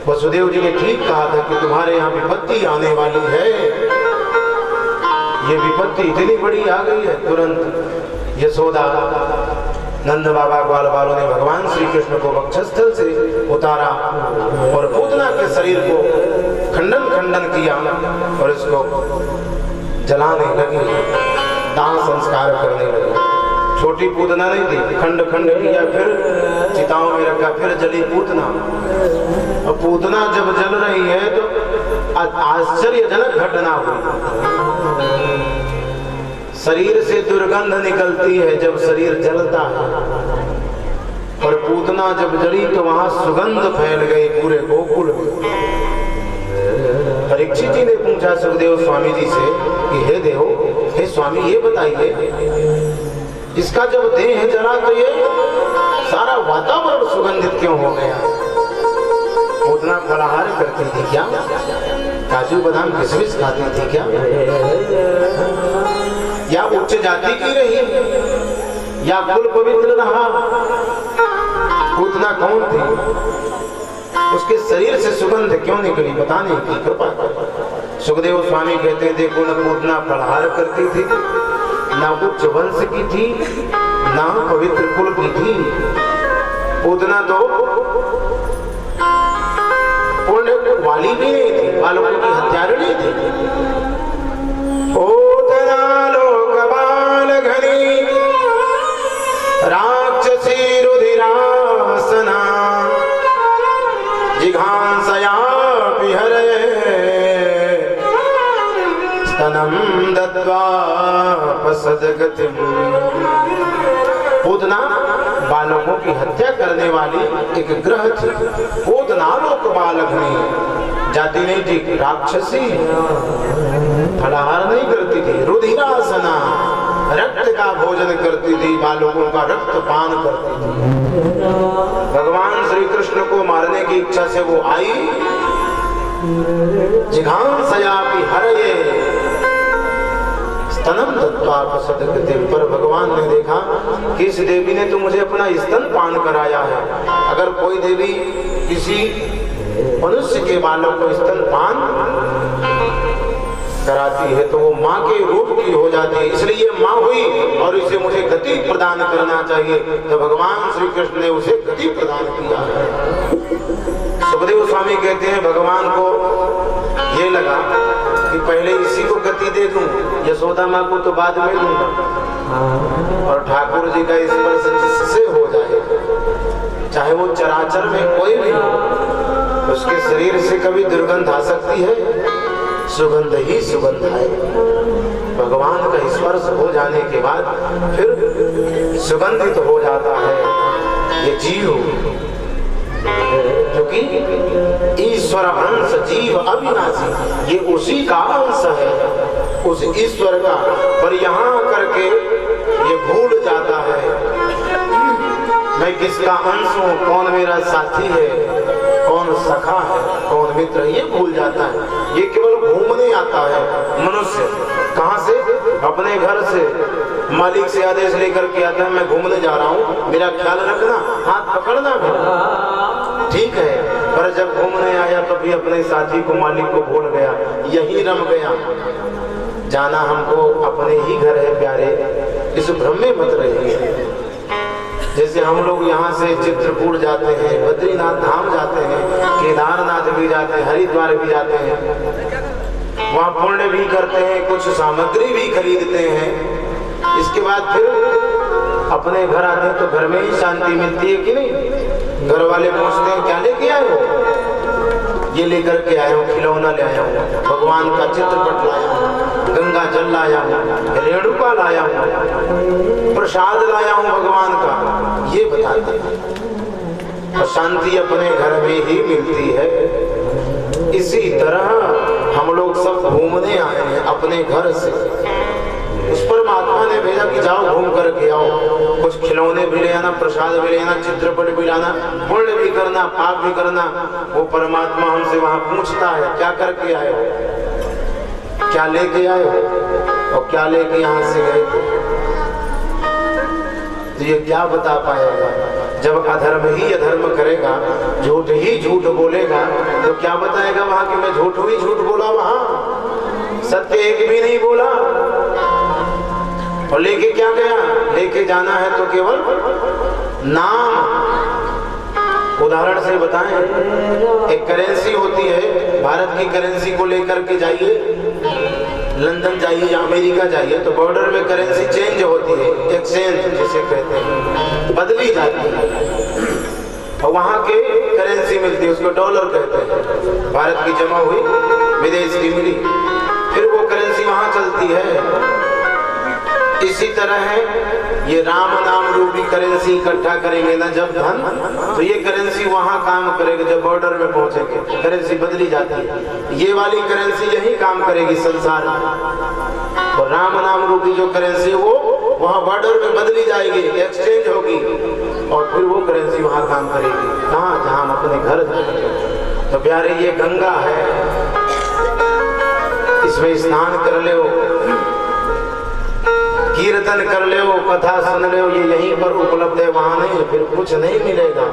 वसुदेव जी ने ठीक कहा था कि तुम्हारे यहाँ विपत्ति आने वाली है। ये विपत्ति इतनी बड़ी आ गई है। तुरंत यशोदा, नंद बाबा ग्वाल बालों ने भगवान श्री कृष्ण को वक्षस्थल से उतारा और पूतना के शरीर को खंडन खंडन किया और इसको जलाने लगी, दाह संस्कार करने लगी। छोटी पूतना नहीं थी, खंड खंड किया, फिर चिताओं में रखा, फिर जली पूतना। और पूतना जब जल रही है तो आश्चर्यजनक घटना हुई। शरीर से दुर्गंध निकलती है जब शरीर जलता है, और पूतना जब जली तो वहां सुगंध फैल गई पूरे गोकुल में। परीक्षित जी ने पूछा सुखदेव स्वामी जी से कि हे देव, हे स्वामी ये बताइए, इसका जब देह जला तो ये सारा वातावरण सुगंधित क्यों हो गया? पूतना फलाहार करती थी क्या? काजू बादाम किशमिश खाती थी क्या? या उच्च जाति की रही, या कुल पवित्र रहा? पूतना कौन थी? उसके शरीर से सुगंध क्यों निकली? बताने की कृपा। सुखदेव स्वामी कहते हैं, देखो न पूतना फलाहार करती थी, ना उच्च वंश की थी, ना पवित्र कुल की थी। पूतना तो पुण्य वाली भी नहीं थी, बालकों की हत्यारिणी थी। पूतना लोक बाल घनी राक्षसी रुधिरासना जिघांसया विहरे स्तनम दत्वा पसदगतिम। पूतना बालकों की हत्या करने वाली एक ग्रह थी। पूतना लोक बालघनी, जाति नहीं थी, राक्षसी, फलाहार नहीं करती थी, रुधिरासना, रक्त का भोजन करती थी, बालकों का रक्त पान करती थी। भगवान श्री कृष्ण को मारने की इच्छा से वो आई। जिघांसयापि हरये स्तनम दत्वा पसदगतिम। पर भगवान ने देखा कि इस देवी ने तो मुझे अपना स्तन पान कराया है। अगर कोई देवी किसी मनुष्य के बालक को स्तन पान कराती है तो वो माँ के रूप की हो जाती है, इसलिए ये माँ हुई और इसे मुझे गति प्रदान करना चाहिए। तो भगवान श्री कृष्ण ने उसे गति प्रदान किया है। सुखदेव स्वामी कहते हैं, भगवान को ये लगा कि पहले इसी को गति दे दूं, यशोदा माँ को तो बाद में दूंगा, और ठाकुर जी का स्पर्श जिससे हो जाए, चाहे वो चराचर में कोई भी हो, उसके शरीर से कभी दुर्गंध आ सकती है? सुगंध ही सुगंध है। भगवान का स्पर्श हो जाने के बाद फिर सुगंधित हो जाता है ये जीव, क्योंकि ईश्वर अंश जीव अविनाशी, ये उसी का अंश है, उस ईश्वर का। पर यहाँ करके ये भूल जाता है मैं किसका अंश हूँ, कौन मेरा साथी है, कौन सखा है, कौन मित्र, ये भूल जाता है। ये केवल घूमने आता है मनुष्य, कहाँ से? अपने घर से। मालिक से आदेश लेकर के आता है, मैं घूमने जा रहा हूँ, मेरा ख्याल रखना, हाथ पकड़ना भी। ठीक है, पर जब घूमने आया तो भी अपने साथी को, मालिक को भूल गया, यही रम गया। जाना हमको अपने ही घर है प्यारे, इस भ्रम में मत रहिए। जैसे हम लोग यहाँ से चित्रकूट जाते हैं, बद्रीनाथ धाम जाते हैं, केदारनाथ भी जाते हैं, हरिद्वार भी जाते हैं, वहाँ पुण्य भी करते हैं, कुछ सामग्री भी खरीदते हैं। इसके बाद फिर अपने घर आते हैं तो घर में ही शांति मिलती है कि नहीं? घर वाले पूछते हैं क्या लेके आए हो? ये लेकर के आया हूँ, खिलौना ले आया हूँ, भगवान का चित्रपट लाया हूँ, गंगा जल लाया हूँ, रेणुका लाया हूँ, प्रसाद लाया हूँ भगवान का, ये बताते हैं। और शांति अपने घर में ही मिलती है। इसी तरह हम लोग सब घूमने आए हैं अपने घर से। उस परमात्मा ने भेजा कि जाओ घूम करके आओ, कुछ खिलौने भी ले आना, प्रसाद भी ले आना, चित्रपट भी लाना, पुण्य भी करना, पाप भी करना। वो परमात्मा हमसे वहां पूछता है क्या करके आए हो, क्या लेके आए हो और क्या लेके यहाँ से गए थे। तो ये क्या बता पाएगा? जब अधर्म ही अधर्म करेगा, झूठ ही झूठ बोलेगा, तो क्या बताएगा वहां कि मैं झूठ ही झूठ बोला, वहां सत्य एक भी नहीं बोला। और लेके क्या गया? लेके जाना है तो केवल नाम। उदाहरण से बताएं, एक करेंसी होती है, भारत की करेंसी को लेकर के जाइए, लंदन जाइए या अमेरिका जाइए, तो बॉर्डर में करेंसी चेंज होती है, एक्सचेंज जिसे कहते हैं, बदली जाती है और वहां के करेंसी मिलती है, उसको डॉलर कहते हैं। भारत की जमा हुई, विदेश की मिली, फिर वो करेंसी वहां चलती है। इसी तरह है, ये राम नाम रूपी करेंसी इकट्ठा करेंगे ना जब धन, तो ये करेंसी वहां काम करेगी। जब बॉर्डर में पहुंचेंगे करेंसी बदली जाती है, ये वाली करेंसी यही काम करेगी संसार में। और राम नाम रूपी जो करेंसी वो वहां बॉर्डर में बदली जाएगी, एक्सचेंज होगी और फिर वो करेंसी वहां काम करेगी। कहाँ? जहां हम अपने घर जाएंगे। तो प्यारे, ये गंगा है, इसमें स्नान कर ले, कीर्तन कर ले, कथा सुन ले, ये यहीं पर उपलब्ध है, वहां नहीं, फिर कुछ नहीं मिलेगा।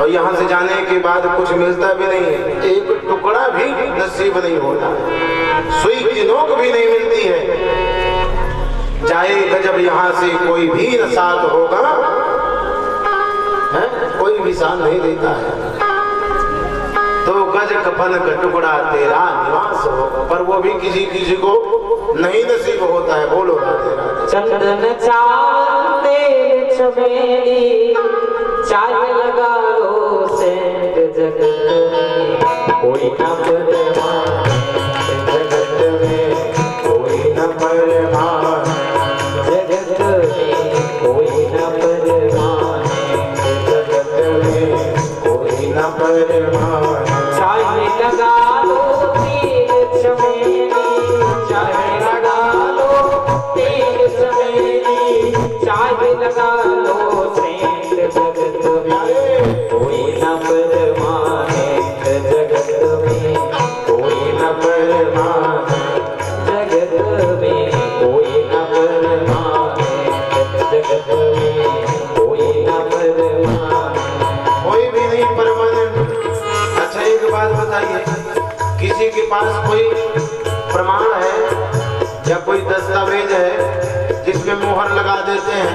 और यहाँ से जाने के बाद कुछ मिलता भी नहीं है, एक टुकड़ा भी नसीब नहीं होता, सुई की नोक भी नहीं मिलती है। जाएगा जब यहाँ से कोई भी न साथ होगा, कोई भी साथ नहीं देता है, तो गज कफन का टुकड़ा तेरा निवास हो, पर वो भी किसी किसी को नहीं नसीब होता है। बोलो राधे राधे। चंदन चावल तेल चमेली, चाय लगा लो सेंट, जगत में कोई न परवान, जगत में कोई न परवान, जगत में कोई न परवान, जगत में कोई न परवान। चाय लगा लो तेल चमेली, चाय लगा लो तेल चमेली, चाय लगा लो सेंट, जगत में कोई न परवान, जगत में कोई न परवान, जगत में कोई न परवान, जगत में कोई न परवान। कोई भी नहीं परमानेंट। अच्छा, एक बात बताइए, किसी के पास कोई प्रमाण है या कोई दस्तावेज है जिसमें मोहर लगा देते हैं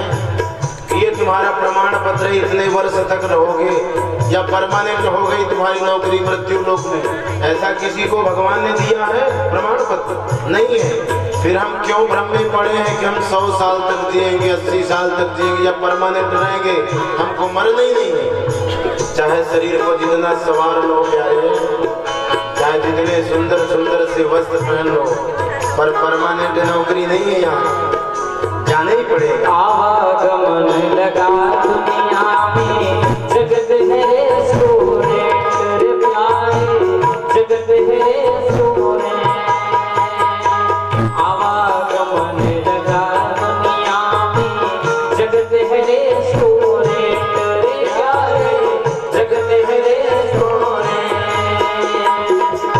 कि ये तुम्हारा प्रमाण पत्र है, इतने वर्ष तक रहोगे या परमानेंट हो गई तुम्हारी नौकरी मृत्यु लोक में? ऐसा किसी को भगवान ने दिया है प्रमाण पत्र? नहीं है। फिर हम क्यों भ्रम में पड़े हैं कि हम 100 साल तक जिएंगे, 80 साल तक जिएंगे या परमानेंट रहेंगे? हमको मरना ही नहीं है। चाहे शरीर को जितना सवार लो प्यारे, चाहे जितने सुंदर सुंदर से वस्त्र पहन लो, पर परमानेंट नौकरी नहीं है, यहाँ जाना ही पड़ेगा। आवागमन लगा दुनिया में, जगत है रेस्टोरेंट रे प्यारे, जगत है रेस्टोरेंट। आवागमन लगा दुनिया में, जगत है रेस्टोरेंट रे प्यारे, जगत है रेस्टोरेंट।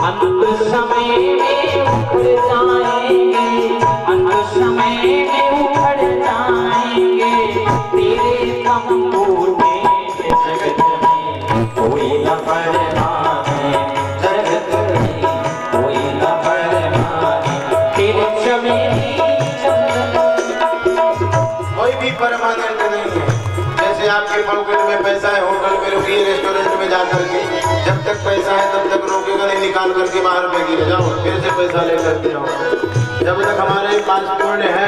अंत समय में चमेली कोई भी परमानेंट नहीं है। जैसे आपके पॉकेट में पैसा है, होटल में रुकिए, रेस्टोरेंट में जाकर के जब तक पैसा है तब तक रोकेगा नहीं, निकाल करके बाहर फेंक ले जाओ, फिर से पैसा लेकर के आओ। जब तक हमारे पास पुण्य है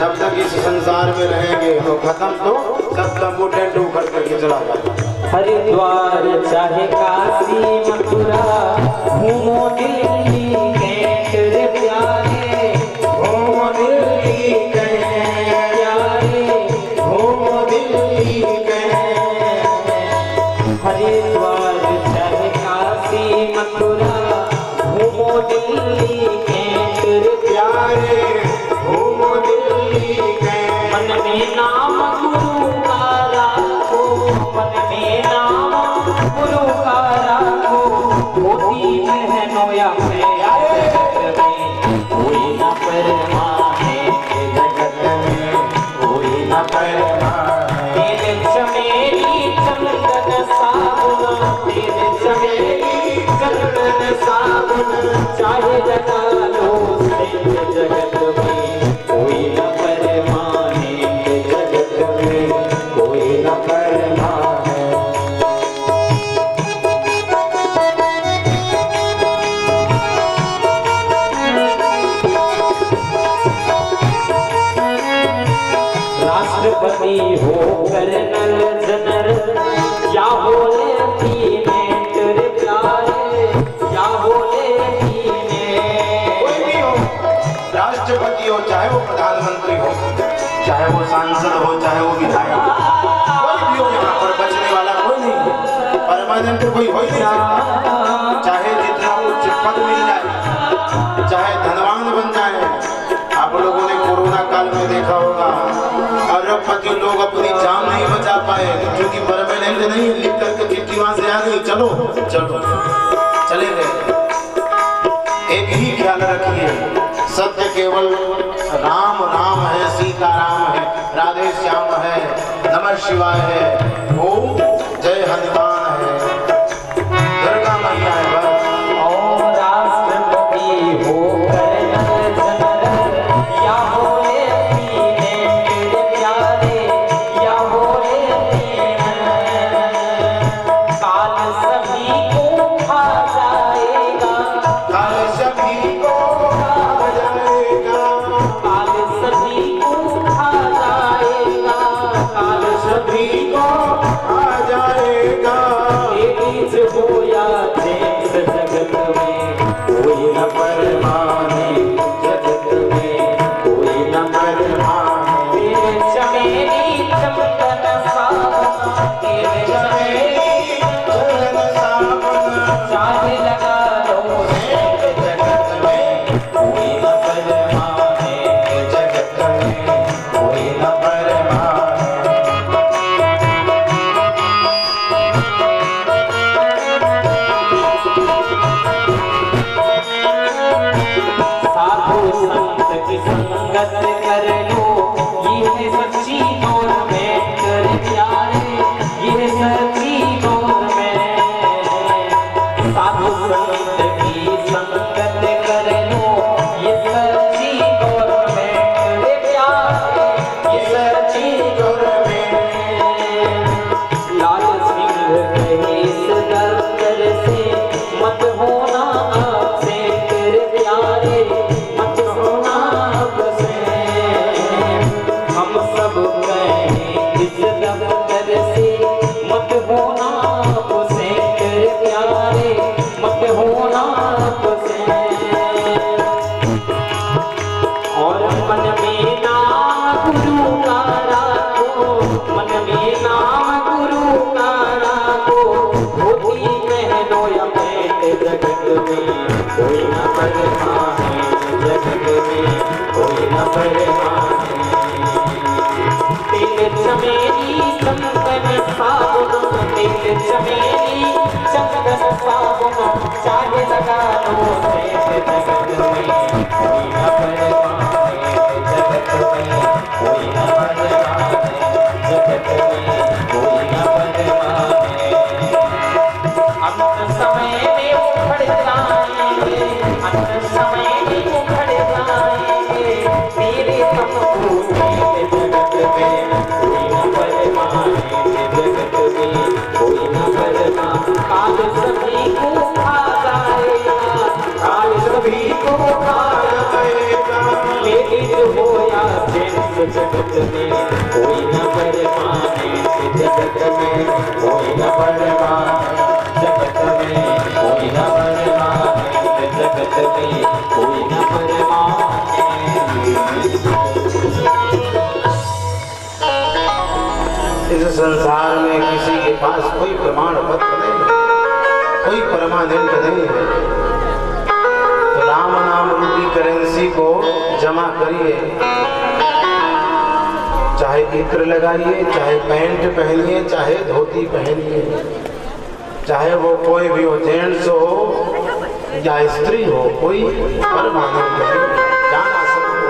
तब तक इस संसार में रहेंगे, तो खत्म तो सब तंबू टेंट उखड़ करके चला जाएगा। हरिद्वार चाहे काशी मथुरा घूमो दिल्ली कैंट रे प्यारे, घूमो दिल्ली कैंट प्यारे, घूमो दिल्ली कैंट। हरिद्वार चाहे काशी मथुरा घूमो दिल्ली कैंट रे प्यारे, घूमो दिल्ली कैंट। मन में नाम गुरु का राखो, मन में नाम गुरु का राखो, मोती बहनों या जगत में कोई न परमाने, जगत में कोई न परमाने। तेरे चमेली चंदन साबुन, तेरे चमेली चंदन साबुन, चाहे जगा लो से जगत में कोई न परमाने, जगत में कोई न परमाने। राष्ट्रपति हो कर्नल जनरल या बोले लेफ्टिनेंट रे प्यारे, या बोले लेफ्टिनेंट। कोई भी हो, राष्ट्रपति हो चाहे वो प्रधानमंत्री हो, चाहे वो सांसद हो, चाहे वो विधायक हो, कोई भी हो, यहाँ पर बचने वाला कोई नहीं है। परमानेंट कोई हो ही नहीं सकता। चाहे जितना उच्च पद मिल जाए, चाहे धनवान बन जाए। आप लोगों ने कोरोना काल में देखा होगा, अरबपति लोग अपनी जान नहीं बचा पाए क्योंकि परमानेंट नहीं, लिख करके चिट्ठी वहां से आ गई, चलो चलो चले गए। एक ही ख्याल रखिए, सत्य केवल राम राम है, सीता राम है, राधे श्याम है, नमः शिवाय है, ओम जय हनुमान है, दुर्गा मैया है बस। और राष्ट्रपति हो कर्नल जनरल या बोले लेफ्टिनेंट रे प्यारे, या बोले लेफ्टिनेंट। काल सभी को खा जाएगा, काल सभी को खा जाएगा, काल सभी को खा जाएगा, काल सभी को खा जाएगा। तेज हो या जेम्स जगत में कोई न परमाने, जगत में कोई न परमाने। तेरे चमेली चंदन साबुन, तेरे चमेली चंदन साबुन, चाहे लगा लो जगत में कोई न परमाने, जगत में कोई न परमाने। साधु संत की संगत कर लो, ये सच्ची गवर्नमेंट रे प्यारे, ये सच्ची गवर्नमेंट। साधु संत की संगत कर लो, ये सच्ची गवर्नमेंट रे प्यारे, ये सच्ची गवर्नमेंट। लाल सिंह कहे इस दफ्तर से मत होना आपसे तेरे प्यारे, मत होना आपसे। हम सब कहें इस दफ्तर से मत होना आपसे तेरे प्यारे, मत होना आपसे। और मन में नाम गुरु का राखो, मन में नाम गुरु का राखो, धोती पहनो या पैंट, जगत में कोई न परमाने, जगत में कोई न परमाने। तेरे चमेली चंदन साबुन, तेरे चमेली चंदन साबुन, चाहे लगा लो से जगत में कोई न परमाने, जगत में कोई न परमाने, जगत में कोई न परमाने। अंत समय में उखड़ जाएंगे, अंत समय में उखड़ जाएंगे, जगत में कोई न परमाने जगत में कोई न परमाने जगत में कोई न परमाने जगत में कोई न परमाने। इस संसार में किसी के पास कोई प्रमाण पत्र नहीं, कोई परमानेंट नहीं है। तो राम नाम रूपी करेंसी को जमा करिए, चाहे इत्र लगाइए, चाहे पैंट पहनिए, चाहे धोती पहनिए, चाहे वो कोई भी हो, जेंट्स हो या स्त्री हो, कोई परमानेंट नहीं, जाना सबको।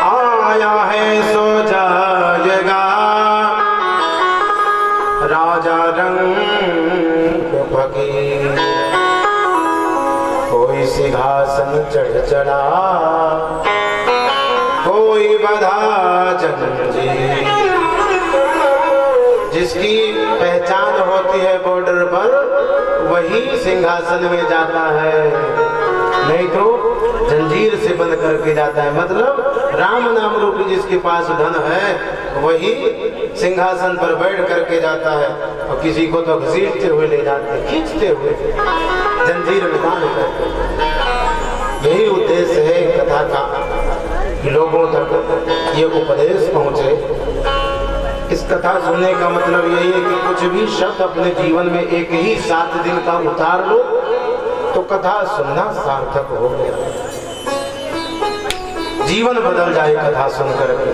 आया है सो जाएगा राजा रंग फकीर, कोई सिंहासन चढ़ चढ़ा, कोई बधा जंजीर। जिसकी पहचान होती है बॉर्डर पर वही सिंहासन में जाता है, नहीं तो जंजीर से बंद करके जाता है। मतलब राम नाम रूपी जिसके पास धन है वही सिंहासन पर बैठ करके जाता है, और किसी को तो घसीटते हुए ले जाते, खींचते हुए जंजीर में बांध कर। यही उद्देश्य है कथा का कि लोगों तक ये उपदेश पहुंचे। इस कथा सुनने का मतलब यही है कि कुछ भी शब्द अपने जीवन में एक ही 7 दिन का उतार लो तो कथा सुनना सार्थक हो गया, जीवन बदल जाए कथा सुन करके।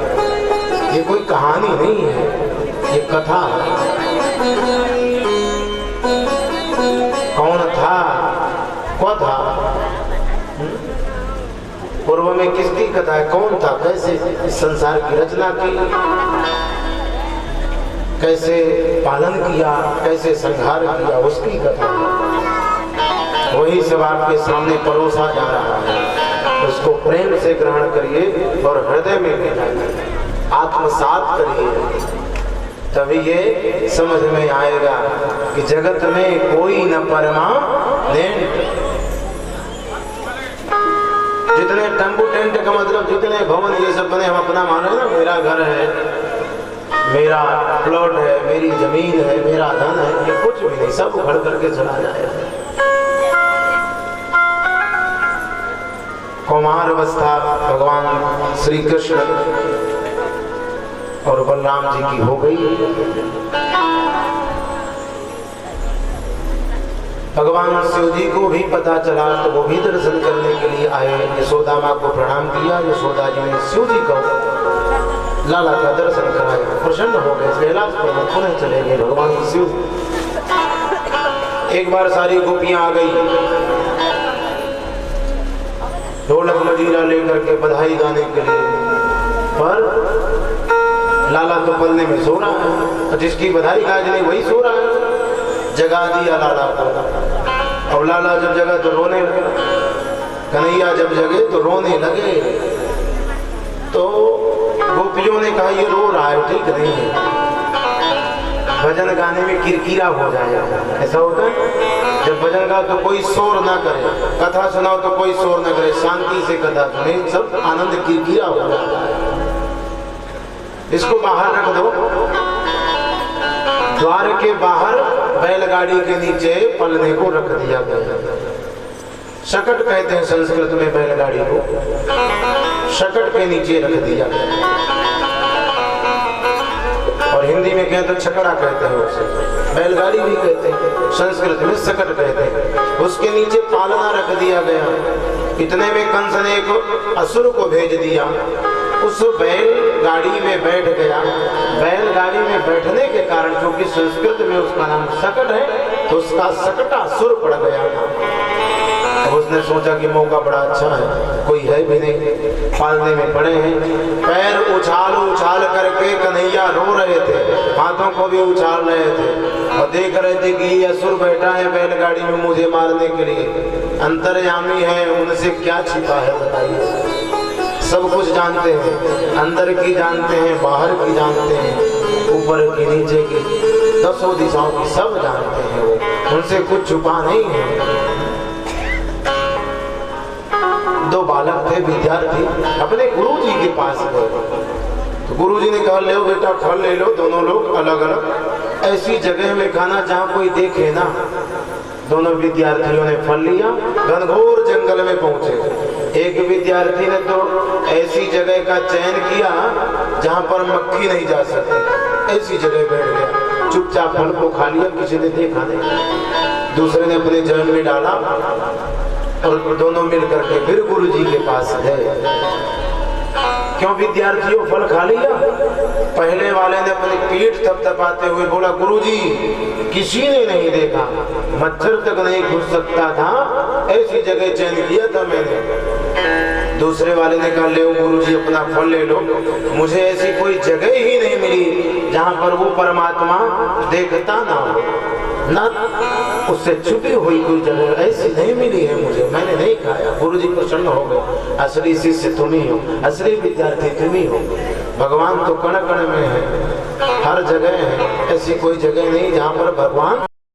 ये कोई कहानी नहीं है, ये कथा है। कौन था, क्या था, पूर्व में किसकी कथा है, कौन था, कैसे इस संसार की रचना की, कैसे पालन किया, कैसे संहार किया, उसकी कथा है। वही सब आपके सामने परोसा जा रहा है, उसको प्रेम से ग्रहण करिए और हृदय में लेकर आत्मसात करिए, तभी ये समझ में आएगा कि जगत में कोई न परमानेंट। जितने टेम्पू टेंट का मतलब जितने भवन ये सब बने, हम अपना माने ना, मेरा घर है, मेरा प्लॉट है, मेरी जमीन है, मेरा धन है, ये कुछ भी नहीं, सब उखड़ करके चला जाएगा। कुमार अवस्था भगवान श्री कृष्ण और बलराम जी की हो गई। भगवान शिव जी को भी पता चला तो वो भी दर्शन करने के लिए आए। यशोदा माँ को प्रणाम किया, यशोदा जी ने शिव जी को लाला का दर्शन कराया, प्रसन्न हो गए, कैलाश पर पुनः चले गए भगवान शिव। एक बार सारी गोपियां आ गई ढोलक मजीरा लेकर के बधाई गाने के लिए, पर लाला तो पलने में सो रहा है, जिसकी बधाई गाजनी वही सो रहा है। जगा दिया लाला को, और लाला जब जगा तो रोने लगे, कन्हैया जब जगे तो रोने लगे। तो गोपियों ने कहा ये रो रहा है, ठीक नहीं है, भजन गाने में किरकिरा हो जाएगा। ऐसा होता है जब भजन गाओ तो कोई शोर ना करे, कथा सुनाओ तो कोई शोर ना करे, शांति से कथा सुने, सब आनंद किरकिरा हो जाता है। इसको बाहर रख दो, द्वार के बाहर बैलगाड़ी के नीचे पलने को रख दिया गया। शकट कहते हैं संस्कृत में बैलगाड़ी को, शकट के नीचे रख दिया गया, और हिंदी में कहें तो छकड़ा कहते हैं उसे, बैलगाड़ी भी कहते हैं, संस्कृत में सकट कहते हैं। उसके नीचे पालना रख दिया गया। इतने में कंस ने एक असुर को भेज दिया, उस बैलगाड़ी में बैठ गया। बैलगाड़ी में बैठने के कारण, क्योंकि संस्कृत में उसका नाम सकट है, तो उसका सकटा सुर पड़ गया था। अब उसने सोचा कि मौका बड़ा अच्छा है, कोई है भी नहीं, पालने में पड़े हैं। पैर उछाल उछाल करके कन्हैया रो रहे थे, हाथों को भी उछाल रहे थे, और देख रहे थे कि ये असुर बैठा है बैलगाड़ी में मुझे मारने के लिए। अंतर्यामी है, उनसे क्या छिपा है बताइए। सब कुछ जानते हैं, अंदर की जानते हैं, बाहर की जानते हैं, ऊपर की नीचे की, 10 दिशाओं की सब जानते हैं वो, उनसे कुछ छुपा नहीं है। दो बालक थे विद्यार्थी अपने गुरु जी के पास गए। तो गुरु जी ने कहा ले बेटा फल ले लो, दोनों लोग अलग अलग ऐसी जगह में खाना जहाँ कोई देखे ना। दोनों विद्यार्थियों ने फल लिया, घनघोर जंगल में पहुंचे। एक विद्यार्थी ने तो ऐसी जगह का चयन किया जहां पर मक्खी नहीं जा सकती, ऐसी जगह बैठ गया, चुपचाप फल को खा लिया, किसी ने देखा नहीं। दूसरे ने अपने जेब में डाला और दोनों मिलकर के फिर गुरु जी के पास गए। क्यों विद्यार्थियों फल खा लिया? पहले वाले ने अपनी पीठ थपथपाते हुए बोला गुरुजी किसी ने नहीं देखा, मच्छर तक नहीं घुस सकता था, ऐसी जगह चयन किया था मैंने। दूसरे वाले ने कहा ले गुरुजी अपना फल ले लो, मुझे ऐसी कोई जगह ही नहीं मिली जहां पर वो परमात्मा देखता ना हो, ना उससे छुपी हुई कोई जगह ऐसी नहीं मिली है मुझे, मैंने नहीं खाया। गुरुजी प्रसन्न हो गए, असली शिष्य तुम ही हो, असली विद्यार्थी तुम ही हो। भगवान तो कण कण में है, हर जगह है, ऐसी कोई जगह नहीं जहाँ पर भगवान